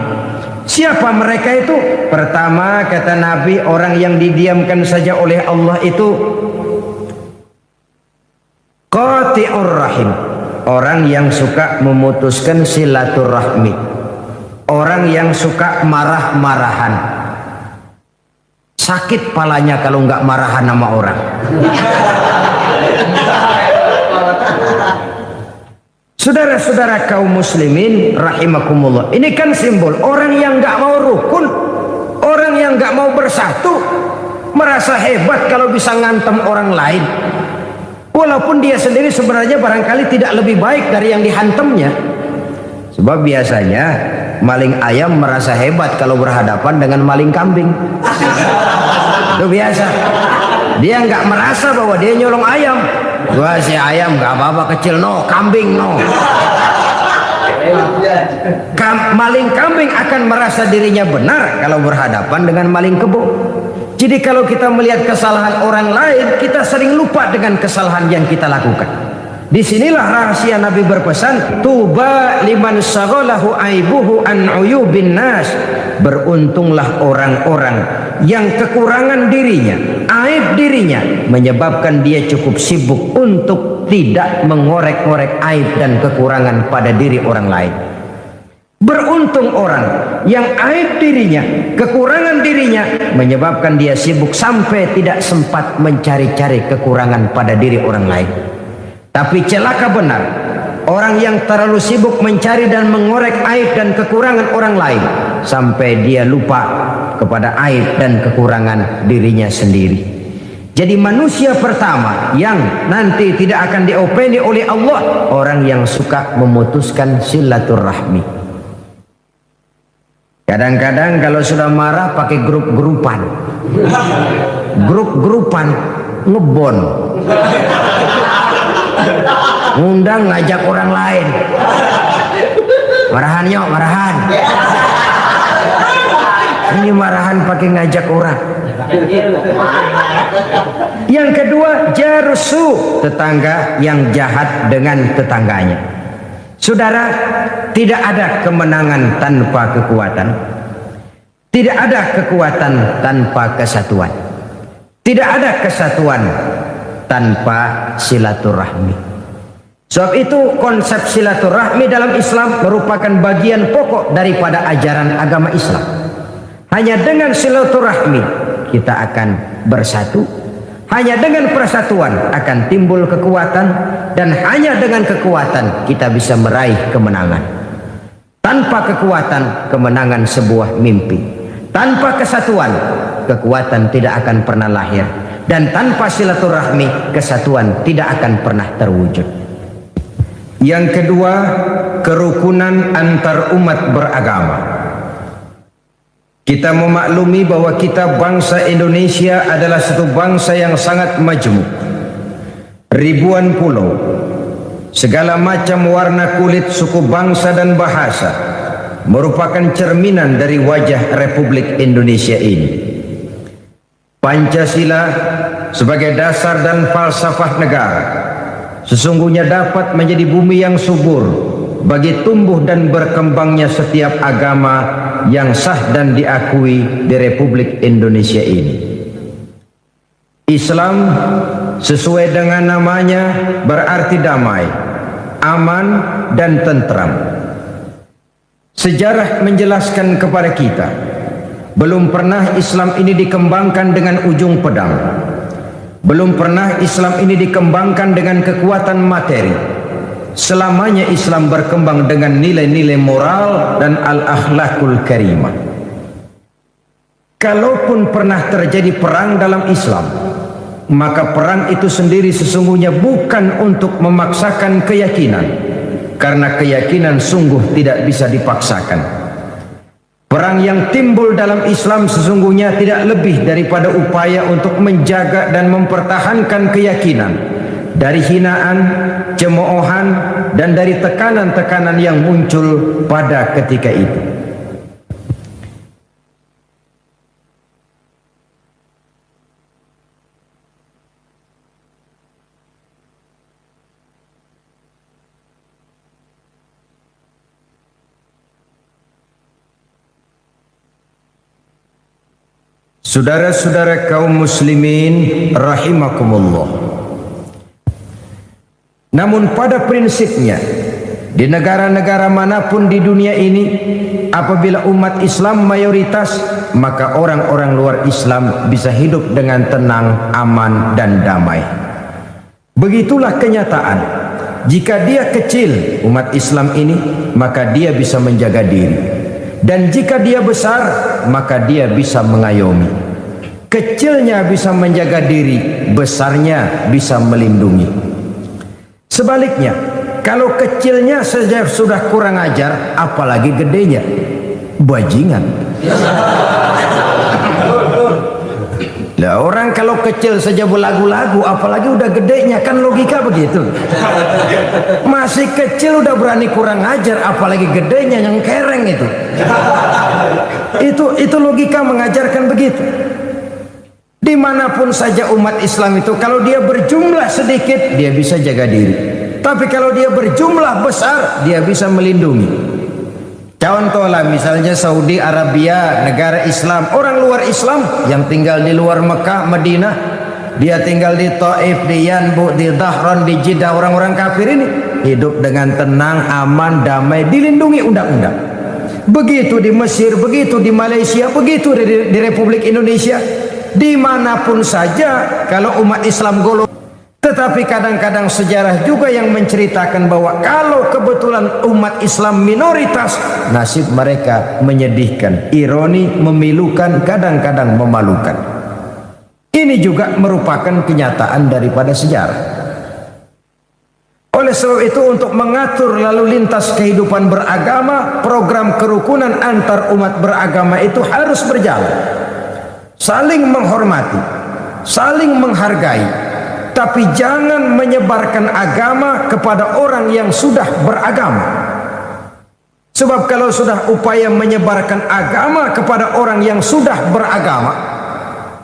S2: Siapa mereka itu? Pertama kata Nabi, orang yang didiamkan saja oleh Allah itu qati'ur rahim, orang yang suka memutuskan silaturahmi, orang yang suka marah-marahan. Sakit palanya kalau nggak marahan sama orang. Saudara-saudara kaum muslimin rahimakumullah, ini kan simbol orang yang nggak mau rukun, orang yang nggak mau bersatu, merasa hebat kalau bisa ngantem orang lain, walaupun dia sendiri sebenarnya barangkali tidak lebih baik dari yang dihantemnya. Sebab biasanya maling ayam merasa hebat kalau berhadapan dengan maling kambing. Itu biasa. Dia nggak merasa bahwa dia nyolong ayam. Wah, si ayam nggak apa-apa kecil, no, kambing no. Maling kambing akan merasa dirinya benar kalau berhadapan dengan maling kebo. Jadi kalau kita melihat kesalahan orang lain, kita sering lupa dengan kesalahan yang kita lakukan. Disinilah rahasia Nabi berpesan, tuba liman saghalahu aibuhu an uyubin nas. Beruntunglah orang-orang yang kekurangan dirinya, aib dirinya menyebabkan dia cukup sibuk untuk tidak mengorek-ngorek aib dan kekurangan pada diri orang lain. Beruntung orang yang aib dirinya, kekurangan dirinya menyebabkan dia sibuk sampai tidak sempat mencari-cari kekurangan pada diri orang lain. Tapi celaka benar orang yang terlalu sibuk mencari dan mengorek aib dan kekurangan orang lain sampai dia lupa kepada aib dan kekurangan dirinya sendiri. Jadi manusia pertama yang nanti tidak akan diopeni oleh Allah, orang yang suka memutuskan silaturahmi. Kadang-kadang kalau sudah marah pakai grup-grupan, grup-grupan ngebon, ngundang ngajak orang lain, marahan yuk, marahan. Ini marahan pakai ngajak orang. Yang kedua, jarusu, tetangga yang jahat dengan tetangganya. Saudara, tidak ada kemenangan tanpa kekuatan. Tidak ada kekuatan tanpa kesatuan. Tidak ada kesatuan tanpa silaturahmi. Sebab itu konsep silaturahmi dalam Islam merupakan bagian pokok daripada ajaran agama Islam. Hanya dengan silaturahmi kita akan bersatu. Hanya dengan persatuan akan timbul kekuatan, dan hanya dengan kekuatan kita bisa meraih kemenangan. Tanpa kekuatan, kemenangan sebuah mimpi. Tanpa kesatuan, kekuatan tidak akan pernah lahir. Dan tanpa silaturahmi, kesatuan tidak akan pernah terwujud. Yang kedua, kerukunan antar umat beragama. Kita memaklumi bahwa kita bangsa Indonesia adalah satu bangsa yang sangat majmuk. Ribuan pulau, segala macam warna kulit, suku bangsa dan bahasa merupakan cerminan dari wajah Republik Indonesia ini. Pancasila sebagai dasar dan falsafah negara sesungguhnya dapat menjadi bumi yang subur bagi tumbuh dan berkembangnya setiap agama yang sah dan diakui di Republik Indonesia ini. Islam sesuai dengan namanya berarti damai, aman dan tentram. Sejarah menjelaskan kepada kita, belum pernah Islam ini dikembangkan dengan ujung pedang. Belum pernah Islam ini dikembangkan dengan kekuatan materi. Selamanya Islam berkembang dengan nilai-nilai moral dan al-akhlakul karimah. Kalaupun pernah terjadi perang dalam Islam, maka perang itu sendiri sesungguhnya bukan untuk memaksakan keyakinan, karena keyakinan sungguh tidak bisa dipaksakan. Perang yang timbul dalam Islam sesungguhnya tidak lebih daripada upaya untuk menjaga dan mempertahankan keyakinan dari hinaan, cemoohan, dan dari tekanan-tekanan yang muncul pada ketika itu. Saudara-saudara kaum muslimin rahimakumullah. Namun pada prinsipnya, di negara-negara manapun di dunia ini, apabila umat Islam mayoritas, maka orang-orang luar Islam bisa hidup dengan tenang, aman dan damai. Begitulah kenyataan. Jika dia kecil umat Islam ini, maka dia bisa menjaga diri. Dan jika dia besar, maka dia bisa mengayomi. Kecilnya bisa menjaga diri, besarnya bisa melindungi. Sebaliknya, kalau kecilnya saja sudah kurang ajar, apalagi gedenya, bajingan. Lah orang kalau kecil saja belagu-lagu, apalagi udah gedenya, kan logika begitu. Masih kecil udah berani kurang ajar, apalagi gedenya yang kereng itu. Itu logika mengajarkan begitu. Dimanapun saja umat Islam itu, kalau dia berjumlah sedikit, dia bisa jaga diri. Tapi kalau dia berjumlah besar, dia bisa melindungi. Contohlah misalnya Saudi Arabia, negara Islam, orang luar Islam yang tinggal di luar Mekah, Madinah, dia tinggal di Taif, di Yanbu, di Dhahran, di Jeddah, orang-orang kafir ini hidup dengan tenang, aman, damai, dilindungi undang-undang. Begitu di Mesir, begitu di Malaysia, begitu di Republik Indonesia. Dimanapun saja kalau umat Islam golong. Tetapi kadang-kadang sejarah juga yang menceritakan bahwa kalau kebetulan umat Islam minoritas, nasib mereka menyedihkan, ironi, memilukan, kadang-kadang memalukan. Ini juga merupakan kenyataan daripada sejarah. Oleh sebab itu, untuk mengatur lalu lintas kehidupan beragama, program kerukunan antar umat beragama itu harus berjalan. Saling menghormati, saling menghargai, tapi jangan menyebarkan agama kepada orang yang sudah beragama. Sebab kalau sudah upaya menyebarkan agama kepada orang yang sudah beragama,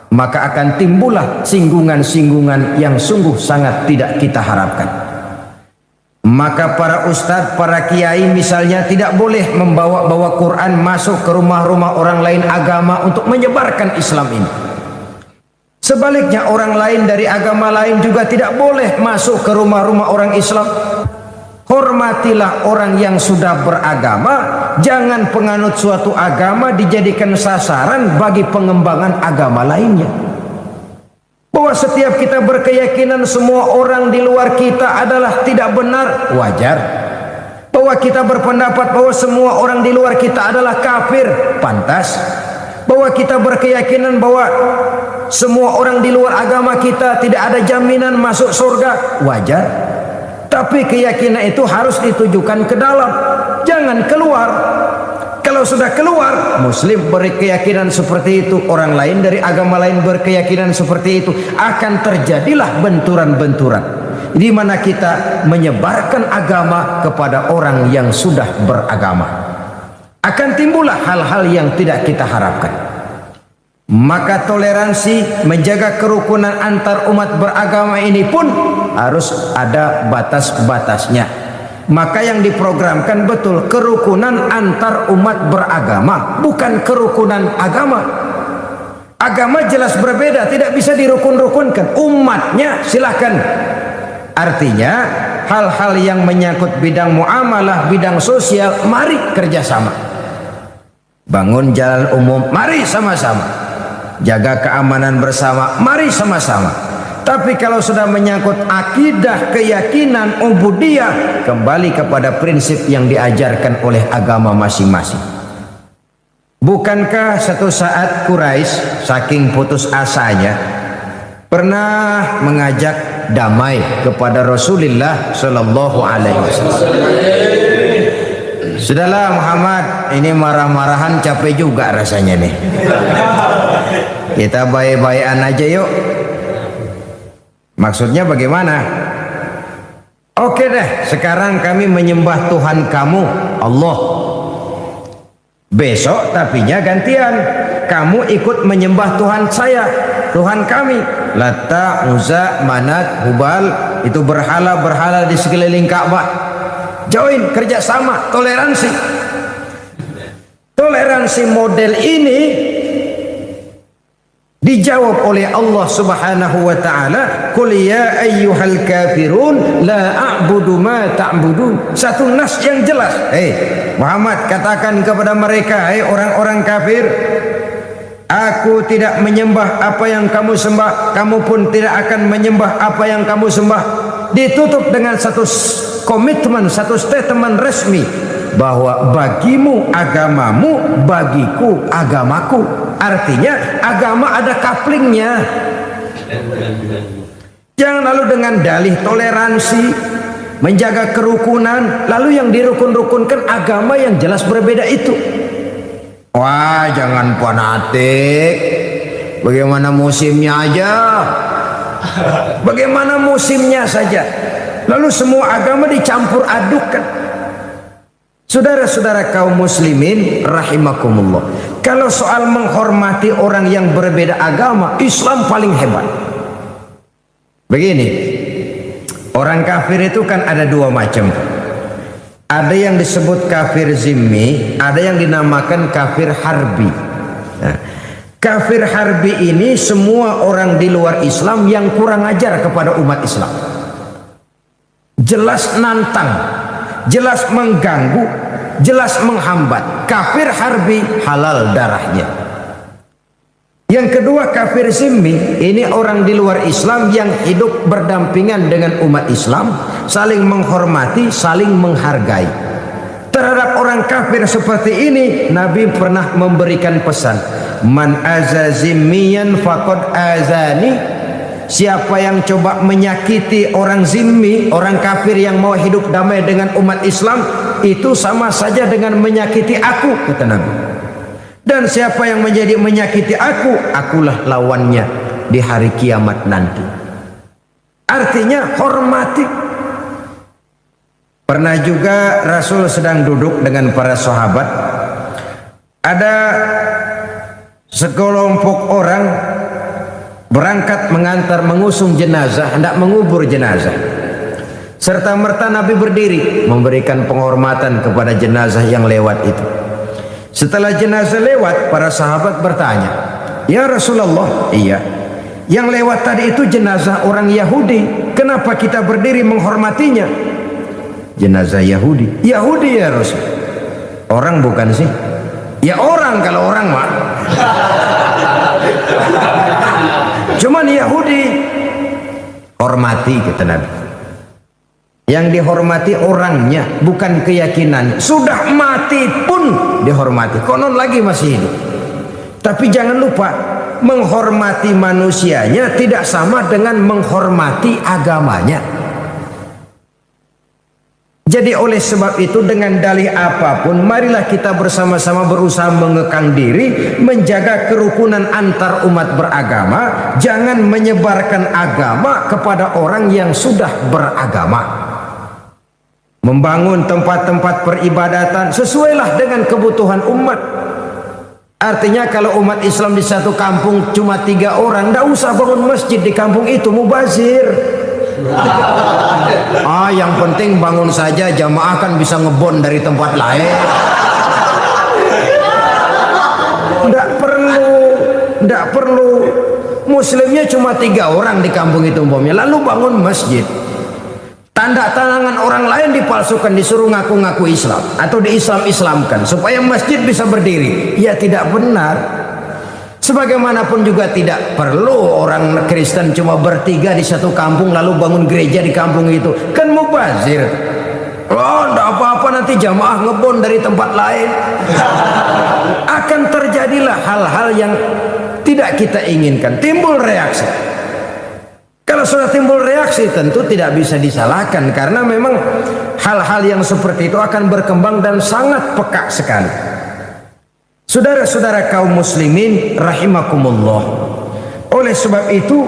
S2: maka akan timbullah singgungan-singgungan yang sungguh sangat tidak kita harapkan. Maka para ustadz, para kiai misalnya tidak boleh membawa-bawa Quran masuk ke rumah-rumah orang lain agama untuk menyebarkan Islam ini. Sebaliknya orang lain dari agama lain juga tidak boleh masuk ke rumah-rumah orang Islam. Hormatilah orang yang sudah beragama, jangan penganut suatu agama dijadikan sasaran bagi pengembangan agama lainnya. Bahwa setiap kita berkeyakinan semua orang di luar kita adalah tidak benar, wajar. Bahwa kita berpendapat bahwa semua orang di luar kita adalah kafir, pantas. Bahwa kita berkeyakinan bahwa semua orang di luar agama kita tidak ada jaminan masuk surga, wajar. Tapi keyakinan itu harus ditujukan ke dalam, jangan keluar. Kalau sudah keluar, muslim berkeyakinan seperti itu, orang lain dari agama lain berkeyakinan seperti itu, akan terjadilah benturan-benturan di mana kita menyebarkan agama kepada orang yang sudah beragama. Akan timbullah hal-hal yang tidak kita harapkan. Maka toleransi, menjaga kerukunan antar umat beragama ini pun harus ada batas-batasnya. Maka yang diprogramkan betul kerukunan antar umat beragama, bukan kerukunan agama. Agama jelas berbeda, tidak bisa dirukun-rukunkan. Umatnya silahkan. Artinya hal-hal yang menyangkut bidang muamalah, bidang sosial, mari kerjasama. Bangun jalan umum, mari sama-sama. Jaga keamanan bersama, mari sama-sama. Tapi kalau sudah menyangkut akidah, keyakinan, ubudiyah, kembali kepada prinsip yang diajarkan oleh agama masing-masing. Bukankah satu saat Quraisy saking putus asanya pernah mengajak damai kepada Rasulullah Shallallahu Alaihi Wasallam? Sudahlah Muhammad, ini marah-marahan capek juga rasanya nih. Kita baik-baikan aja yuk. Maksudnya bagaimana? Oke deh, sekarang kami menyembah Tuhan kamu, Allah. Besok tapinya gantian, kamu ikut menyembah Tuhan saya, Tuhan kami. Lata, Uzza, Manat, Hubal, itu berhala-berhala di sekeliling Ka'bah. Join, kerjasama, toleransi. Toleransi model ini dijawab oleh Allah Subhanahu wa taala, "Qul ya ayyuhal kafirun la a'budu ma ta'budun." Satu nas yang jelas. Muhammad, katakan kepada mereka, orang-orang kafir, aku tidak menyembah apa yang kamu sembah, kamu pun tidak akan menyembah apa yang kamu sembah. Ditutup dengan satu komitmen, satu statement resmi bahwa bagimu agamamu, bagiku agamaku. Artinya agama ada kaplingnya. Jangan lalu dengan dalih toleransi, menjaga kerukunan, lalu yang dirukun-rukunkan agama yang jelas berbeda itu. Wah, jangan fanatik. Bagaimana musimnya aja. Bagaimana musimnya saja. Lalu semua agama dicampur adukkan. Saudara-saudara kaum muslimin rahimakumullah, kalau soal menghormati orang yang berbeda agama, Islam paling hebat. Begini, orang kafir itu kan ada dua macam. Ada yang disebut kafir zimmi, ada yang dinamakan kafir harbi. Nah, kafir harbi ini semua orang di luar Islam yang kurang ajar kepada umat Islam. Jelas nantang, jelas mengganggu, jelas menghambat. Kafir harbi, halal darahnya. Yang kedua kafir zimmi, ini orang di luar Islam yang hidup berdampingan dengan umat Islam, saling menghormati, saling menghargai. Terhadap orang kafir seperti ini, Nabi pernah memberikan pesan, man aza zimmiyan faqad azani. Siapa yang coba menyakiti orang zimmi, orang kafir yang mau hidup damai dengan umat Islam, itu sama saja dengan menyakiti aku, kata Nabi. Dan siapa yang menjadi menyakiti aku, akulah lawannya di hari kiamat nanti. Artinya hormati. Pernah juga Rasul sedang duduk dengan para sahabat, ada sekelompok orang berangkat mengantar mengusung jenazah, hendak mengubur jenazah. Serta merta Nabi berdiri memberikan penghormatan kepada jenazah yang lewat itu. Setelah jenazah lewat, para sahabat bertanya, "Ya Rasulullah, iya, yang lewat tadi itu jenazah orang Yahudi, kenapa kita berdiri menghormatinya?" Jenazah Yahudi. Yahudi ya Rasul. Orang bukan sih? Ya orang, kalau orang mah. Cuman Yahudi. Hormati, kata Nabi. Yang dihormati orangnya, bukan keyakinan. Sudah mati pun dihormati. Konon lagi masih hidup. Tapi jangan lupa, menghormati manusianya tidak sama dengan menghormati agamanya. Jadi oleh sebab itu, dengan dalih apapun, marilah kita bersama-sama berusaha mengekang diri, menjaga kerukunan antar umat beragama. Jangan menyebarkan agama kepada orang yang sudah beragama. Membangun tempat-tempat peribadatan sesuailah dengan kebutuhan umat. Artinya kalau umat Islam di satu kampung cuma 3 orang, tidak usah bangun masjid di kampung itu, mubazir. Yang penting bangun saja, jamaah kan bisa ngebon dari tempat lain. Tidak perlu
S1: Muslimnya cuma 3 orang di kampung itu umpamanya, lalu bangun masjid. Tanda tangan orang lain dipalsukan, disuruh ngaku-ngaku Islam atau di-Islam-Islamkan supaya masjid bisa berdiri. Ya tidak benar. Sebagaimanapun juga tidak perlu orang Kristen cuma bertiga di satu kampung lalu bangun gereja di kampung itu. Kan mubazir. Oh, enggak apa-apa, nanti jamaah ngebon dari tempat lain. Akan terjadilah hal-hal yang tidak kita inginkan, timbul reaksi. Kalau sudah timbul reaksi tentu tidak bisa disalahkan, karena memang hal-hal yang seperti itu akan berkembang dan sangat peka sekali. Saudara-saudara kaum muslimin rahimakumullah. Oleh sebab itu,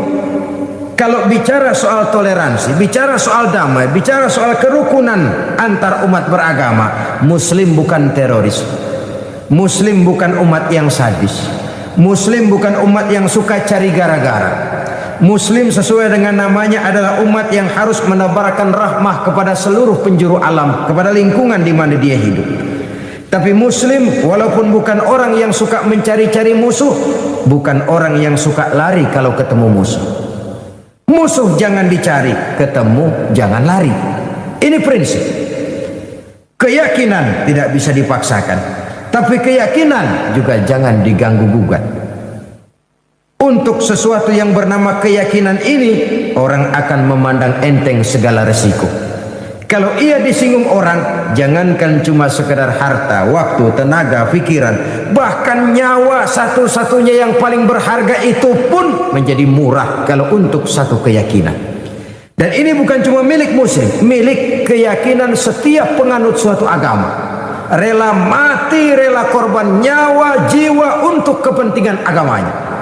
S1: kalau bicara soal toleransi, bicara soal damai, bicara soal kerukunan antar umat beragama, Muslim bukan teroris. Muslim bukan umat yang sadis. Muslim bukan umat yang suka cari gara-gara. Muslim sesuai dengan namanya adalah umat yang harus menebarkan rahmah kepada seluruh penjuru alam, kepada lingkungan di mana dia hidup. Tapi Muslim walaupun bukan orang yang suka mencari-cari musuh, bukan orang yang suka lari kalau ketemu musuh. Musuh jangan dicari, ketemu jangan lari. Ini prinsip. Keyakinan tidak bisa dipaksakan, tapi keyakinan juga jangan diganggu-gugat. Untuk sesuatu yang bernama keyakinan ini, orang akan memandang enteng segala resiko. Kalau ia disinggung orang, jangankan cuma sekedar harta, waktu, tenaga, pikiran, bahkan nyawa satu-satunya yang paling berharga itu pun menjadi murah kalau untuk satu keyakinan. Dan ini bukan cuma milik Muslim, milik keyakinan setiap penganut suatu agama. Rela mati, rela korban nyawa, jiwa untuk kepentingan agamanya.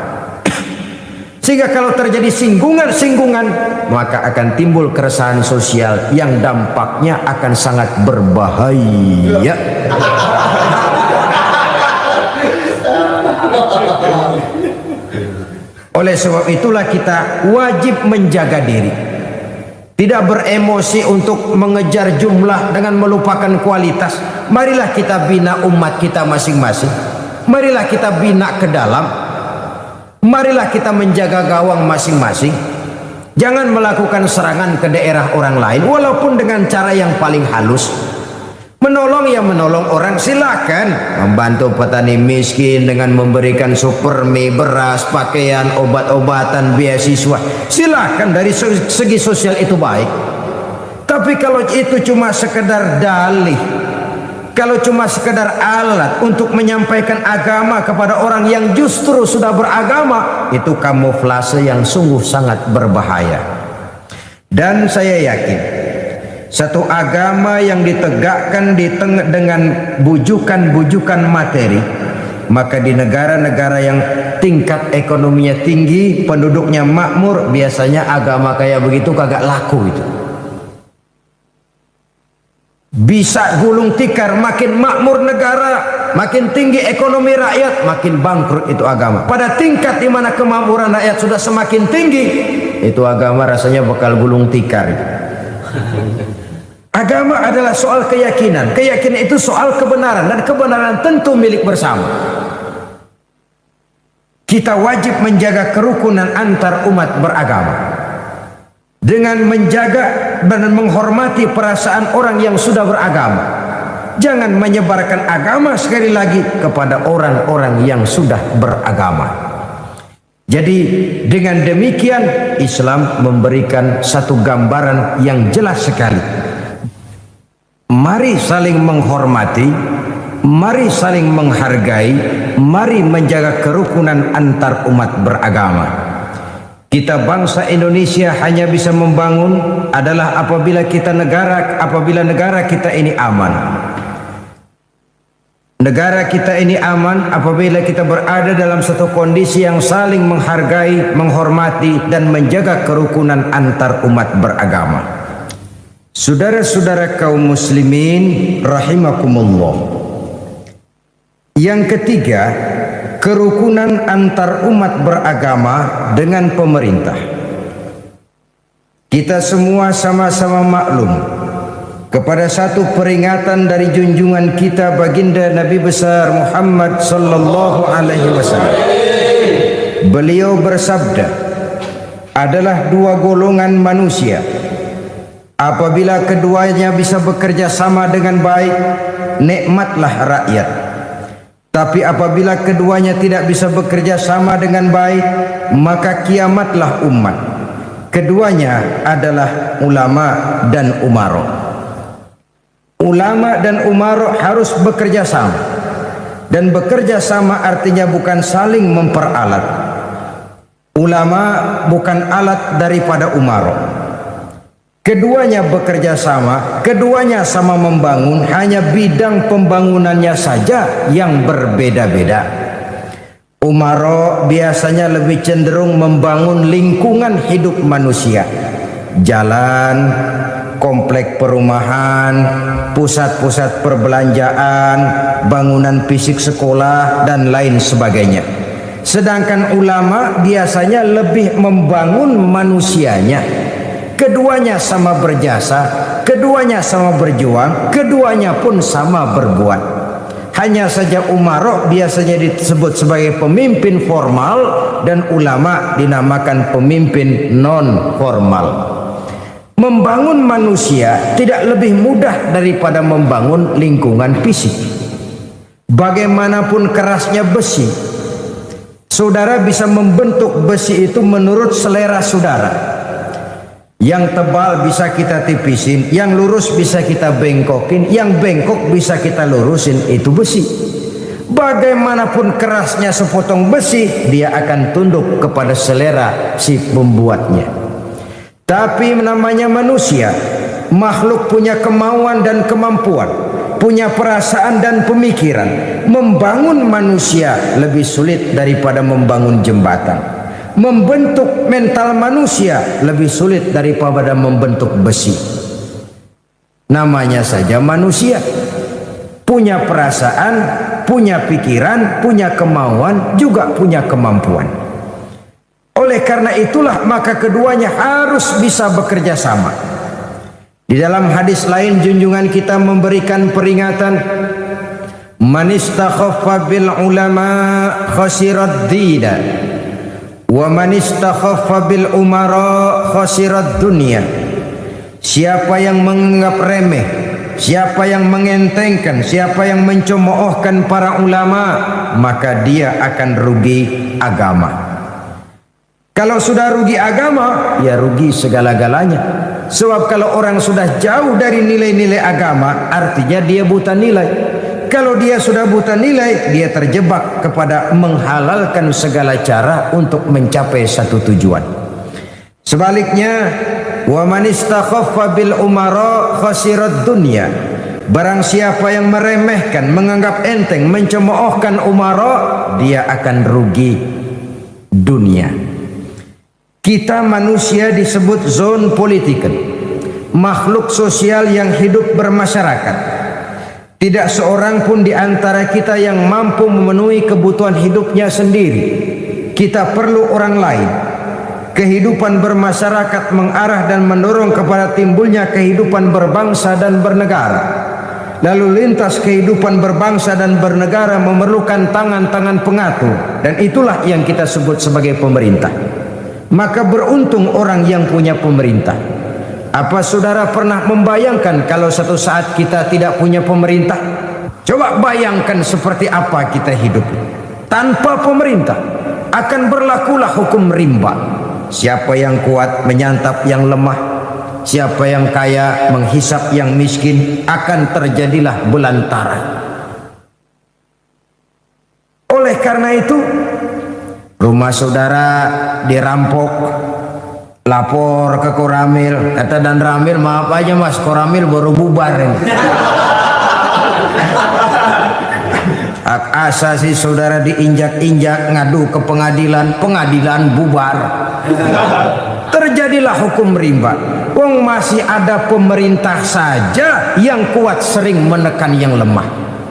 S1: Sehingga kalau terjadi singgungan-singgungan, maka akan timbul keresahan sosial yang dampaknya akan sangat berbahaya. Oleh sebab itulah kita wajib menjaga diri. Tidak beremosi untuk mengejar jumlah dengan melupakan kualitas. Marilah kita bina umat kita masing-masing. Marilah kita bina ke dalam. Marilah kita menjaga gawang masing-masing. Jangan melakukan serangan ke daerah orang lain walaupun dengan cara yang paling halus. Menolong ya menolong orang, silakan. Membantu petani miskin dengan memberikan supermi, beras, pakaian, obat-obatan, beasiswa, silakan. Dari segi sosial itu baik. Tapi kalau itu cuma sekedar dalih, kalau cuma sekedar alat untuk menyampaikan agama kepada orang yang justru sudah beragama, itu kamuflase yang sungguh sangat berbahaya. Dan saya yakin satu agama yang ditegakkan dengan bujukan-bujukan materi, maka di negara-negara yang tingkat ekonominya tinggi, penduduknya makmur, biasanya agama kayak begitu kagak laku itu. Bisa gulung tikar, makin makmur negara, makin tinggi ekonomi rakyat, makin bangkrut itu agama. Pada tingkat di mana kemakmuran rakyat sudah semakin tinggi, itu agama rasanya bakal gulung tikar. Agama adalah soal keyakinan. Keyakinan itu soal kebenaran, dan kebenaran tentu milik bersama. Kita wajib menjaga kerukunan antar umat beragama dengan menjaga dan menghormati perasaan orang yang sudah beragama. Jangan menyebarkan agama sekali lagi kepada orang-orang yang sudah beragama. Jadi dengan demikian Islam memberikan satu gambaran yang jelas sekali. Mari saling menghormati, mari saling menghargai, mari menjaga kerukunan antar umat beragama. Kita bangsa Indonesia hanya bisa membangun adalah apabila negara kita ini aman. Negara kita ini aman apabila kita berada dalam satu kondisi yang saling menghargai, menghormati, dan menjaga kerukunan antar umat beragama. Saudara-saudara kaum muslimin rahimakumullah. Yang ketiga, kerukunan antar umat beragama dengan pemerintah. Kita semua sama-sama maklum kepada satu peringatan dari junjungan kita baginda Nabi besar Muhammad sallallahu alaihi wasallam,
S2: beliau bersabda, adalah dua golongan manusia. Apabila keduanya bisa bekerja sama dengan baik, nikmatlah rakyat. Tapi apabila keduanya tidak bisa bekerja sama dengan baik, maka kiamatlah umat. Keduanya adalah ulama dan umaro. Ulama dan umaro harus bekerja sama. Dan bekerja sama artinya bukan saling memperalat. Ulama bukan alat daripada umaro. Keduanya bekerja sama, keduanya sama membangun, hanya bidang pembangunannya saja yang berbeda-beda. Umaro biasanya lebih cenderung membangun lingkungan hidup manusia. Jalan, komplek perumahan, pusat-pusat perbelanjaan, bangunan fisik sekolah, dan lain sebagainya. Sedangkan ulama biasanya lebih membangun manusianya. Keduanya sama berjasa, keduanya sama berjuang, keduanya pun sama berbuat. Hanya saja umaro biasanya disebut sebagai pemimpin formal dan ulama dinamakan pemimpin non formal. Membangun manusia tidak lebih mudah daripada membangun lingkungan fisik. Bagaimanapun kerasnya besi, saudara bisa membentuk besi itu menurut selera saudara. Yang tebal bisa kita tipisin, yang lurus bisa kita bengkokin, yang bengkok bisa kita lurusin, itu besi. Bagaimanapun kerasnya sepotong besi, dia akan tunduk kepada selera si pembuatnya. Tapi namanya manusia, makhluk punya kemauan dan kemampuan, punya perasaan dan pemikiran. Membangun manusia lebih sulit daripada membangun jembatan. Membentuk mental manusia lebih sulit daripada membentuk besi. Namanya saja manusia, punya perasaan, punya pikiran, punya kemauan, juga punya kemampuan. Oleh karena itulah maka keduanya harus bisa bekerja sama. Di dalam hadis lain junjungan kita memberikan peringatan, man istakhaffa bil ulama khasirad dina, wa man istakhaffa bil umara khasirad dunya. Siapa yang menganggap remeh, siapa yang mengentengkan, siapa yang mencemoohkan para ulama, maka dia akan rugi agama. Kalau sudah rugi agama, ya rugi segala-galanya. Sebab kalau orang sudah jauh dari nilai-nilai agama, artinya dia buta nilai. Kalau dia sudah buta nilai, dia terjebak kepada menghalalkan segala cara untuk mencapai satu tujuan. Sebaliknya, wa man istakhaffa bil umara khasirad dunya. Barang siapa yang meremehkan, menganggap enteng, mencemoohkan umara, dia akan rugi dunia. Kita manusia disebut zon politiken, makhluk sosial yang hidup bermasyarakat. Tidak seorang pun di antara kita yang mampu memenuhi kebutuhan hidupnya sendiri. Kita perlu orang lain. Kehidupan bermasyarakat mengarah dan mendorong kepada timbulnya kehidupan berbangsa dan bernegara. Lalu lintas kehidupan berbangsa dan bernegara memerlukan tangan-tangan pengatur. Dan itulah yang kita sebut sebagai pemerintah. Maka beruntung orang yang punya pemerintah. Apa saudara pernah membayangkan kalau satu saat kita tidak punya pemerintah? Coba bayangkan seperti apa kita hidup. Tanpa pemerintah akan berlakulah hukum rimba. Siapa yang kuat menyantap yang lemah, siapa yang kaya menghisap yang miskin, akan terjadilah belantara. Oleh karena itu, rumah saudara dirampok, lapor ke Koramil, kata Dan Ramil, maaf aja mas, Koramil baru bubar ini. Hak asasi saudara diinjak-injak, ngadu ke pengadilan, pengadilan bubar. Terjadilah hukum rimba. Wong masih ada pemerintah saja yang kuat sering menekan yang lemah.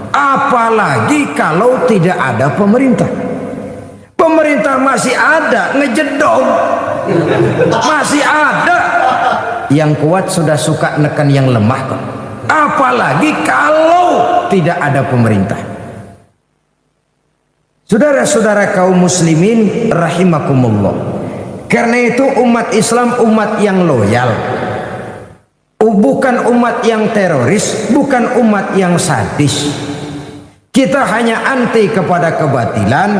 S2: Apalagi kalau tidak ada pemerintah. Pemerintah masih ada, ngejedong. Masih ada. Yang kuat sudah suka nekan yang lemah kok. Apalagi kalau tidak ada pemerintah. Saudara-saudara kaum muslimin rahimakumullah, karena itu umat Islam umat yang loyal, bukan umat yang teroris, bukan umat yang sadis. Kita hanya anti kepada kebatilan,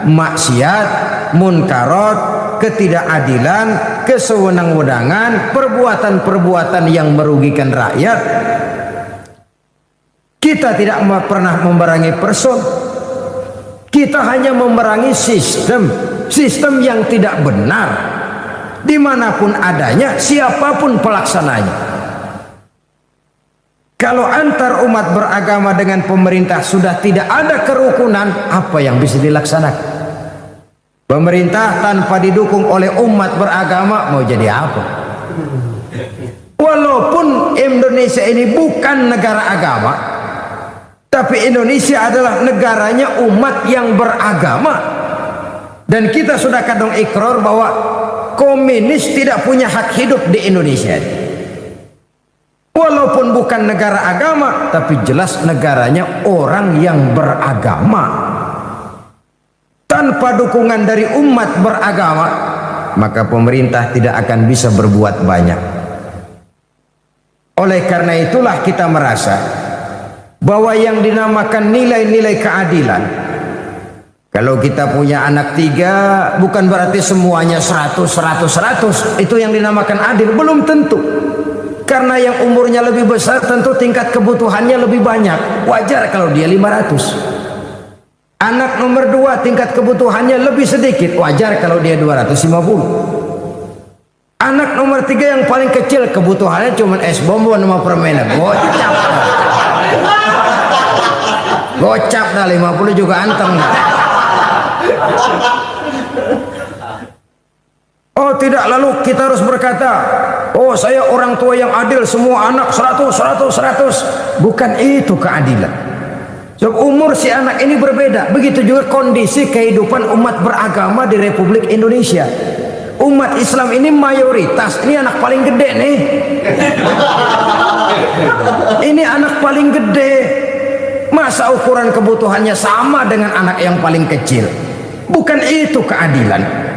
S2: maksiat, munkarat, ketidakadilan, kesewenang-wenangan, perbuatan-perbuatan yang merugikan rakyat. Kita tidak pernah memerangi person. Kita hanya memerangi sistem yang tidak benar, dimanapun adanya, siapapun pelaksananya. Kalau antar umat beragama dengan pemerintah sudah tidak ada kerukunan, apa yang bisa dilaksanakan? Pemerintah tanpa didukung oleh umat beragama mau jadi apa? Walaupun Indonesia ini bukan negara agama, tapi Indonesia adalah negaranya umat yang beragama. Dan kita sudah kadang ikrar bahwa komunis tidak punya hak hidup di Indonesia. Walaupun bukan negara agama, tapi jelas negaranya orang yang beragama. Tanpa dukungan dari umat beragama, maka pemerintah tidak akan bisa berbuat banyak. Oleh karena itulah kita merasa bahwa yang dinamakan nilai-nilai keadilan, kalau kita punya anak 3, bukan berarti semuanya 100. Itu yang dinamakan adil, belum tentu. Karena yang umurnya lebih besar tentu tingkat kebutuhannya lebih banyak, wajar kalau dia 500. Anak nomor 2 tingkat kebutuhannya lebih sedikit, wajar kalau dia 250. Anak nomor 3 yang paling kecil kebutuhannya cuma es bonbon sama permen, gocap dah 50 juga anteng. Oh tidak, lalu kita harus berkata, oh saya orang tua yang adil, semua anak 100. Bukan itu keadilan. Sebab umur si anak ini berbeda. Begitu juga kondisi kehidupan umat beragama di Republik Indonesia. Umat Islam ini mayoritas, ini anak paling gede nih. Ini anak paling gede. Masa ukuran kebutuhannya sama dengan anak yang paling kecil? Bukan itu keadilan.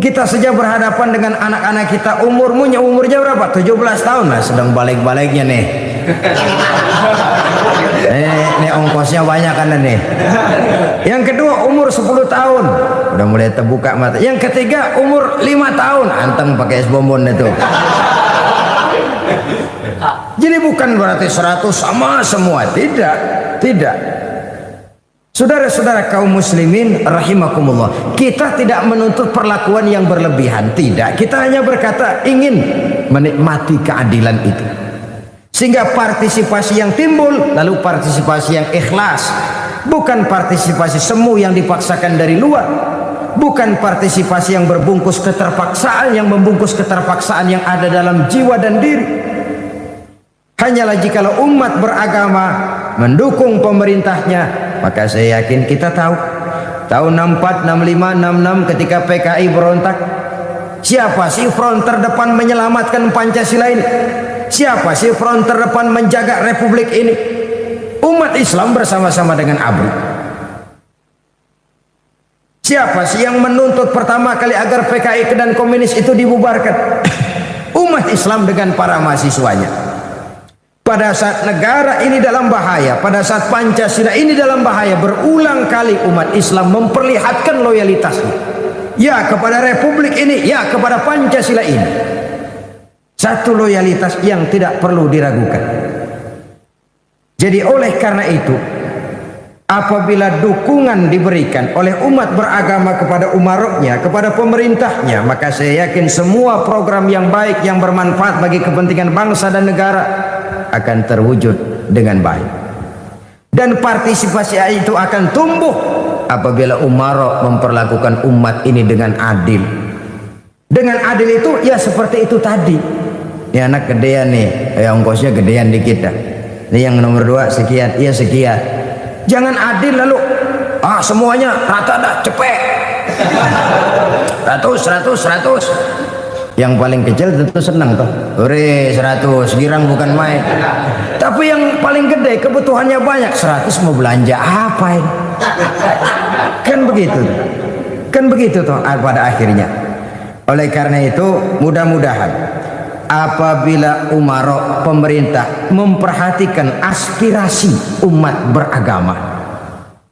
S2: Kita saja berhadapan dengan anak-anak kita, umurnya berapa? 17 tahun lah, sedang balik-baliknya nih. Ini ongkosnya banyak kan nih. Yang kedua umur 10 tahun, udah mulai terbuka mata. Yang ketiga umur 5 tahun, anteng pakai es bonbon itu. Jadi bukan berarti 100 sama semua, tidak. Saudara-saudara kaum muslimin rahimakumullah, kita tidak menuntut perlakuan yang berlebihan, tidak. Kita hanya berkata ingin menikmati keadilan itu. Sehingga partisipasi yang timbul, lalu partisipasi yang ikhlas, bukan partisipasi semu yang dipaksakan dari luar, bukan partisipasi yang berbungkus keterpaksaan, yang membungkus keterpaksaan yang ada dalam jiwa dan diri. Hanyalah jikalau umat beragama mendukung pemerintahnya, maka saya yakin kita tahu tahun 64, 65, 66 ketika PKI berontak, siapa sih front terdepan menyelamatkan Pancasila ini? Siapa sih front terdepan menjaga republik ini? Umat Islam bersama-sama dengan ABRI. Siapa sih yang menuntut pertama kali agar PKI dan komunis itu dibubarkan? Umat Islam dengan para mahasiswanya. Pada saat negara ini dalam bahaya, pada saat Pancasila ini dalam bahaya, berulang kali umat Islam memperlihatkan loyalitasnya. Ya kepada republik ini, ya kepada Pancasila ini. Satu loyalitas yang tidak perlu diragukan. Jadi oleh karena itu, apabila dukungan diberikan oleh umat beragama kepada umaroknya, kepada pemerintahnya, maka saya yakin semua program yang baik, yang bermanfaat bagi kepentingan bangsa dan negara akan terwujud dengan baik. Dan partisipasi itu akan tumbuh apabila umarok memperlakukan umat ini dengan adil. Dengan adil itu ya seperti itu tadi. Ini anak gedean nih, ongkosnya gedean dikit dah. Ini yang nomor 2 sekian, iya sekian. Jangan adil lalu semuanya rata dah, cepet. 100. Yang paling kecil tentu senang tuh. Hore 100, girang bukan main. Tapi yang paling gede kebutuhannya banyak, 100 mau belanja apa ini? Kan begitu toh pada akhirnya. Oleh karena itu mudah-mudahan apabila umara pemerintah memperhatikan aspirasi umat beragama,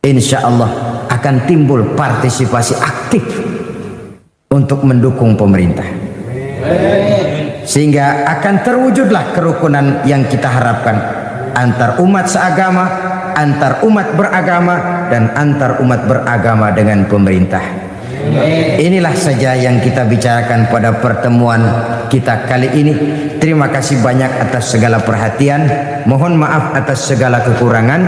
S2: insya Allah akan timbul partisipasi aktif untuk mendukung pemerintah, sehingga akan terwujudlah kerukunan yang kita harapkan antar umat seagama, antar umat beragama, dan antar umat beragama dengan pemerintah. Inilah saja yang kita bicarakan pada pertemuan kita kali ini. Terima kasih banyak atas segala perhatian. Mohon maaf atas segala kekurangan.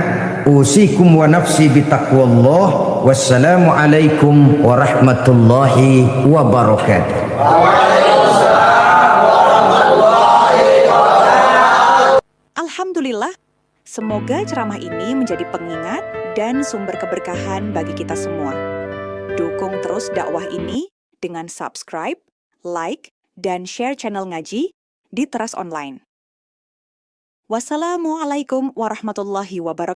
S2: Usikum wa nafsi bitaqwallah. Wassalamualaikum warahmatullahi wabarakatuh.
S3: Alhamdulillah, semoga ceramah ini menjadi pengingat dan sumber keberkahan bagi kita semua. Dukung terus dakwah ini dengan subscribe, like, dan share channel ngaji di Teras Online. Wassalamualaikum warahmatullahi wabarakatuh.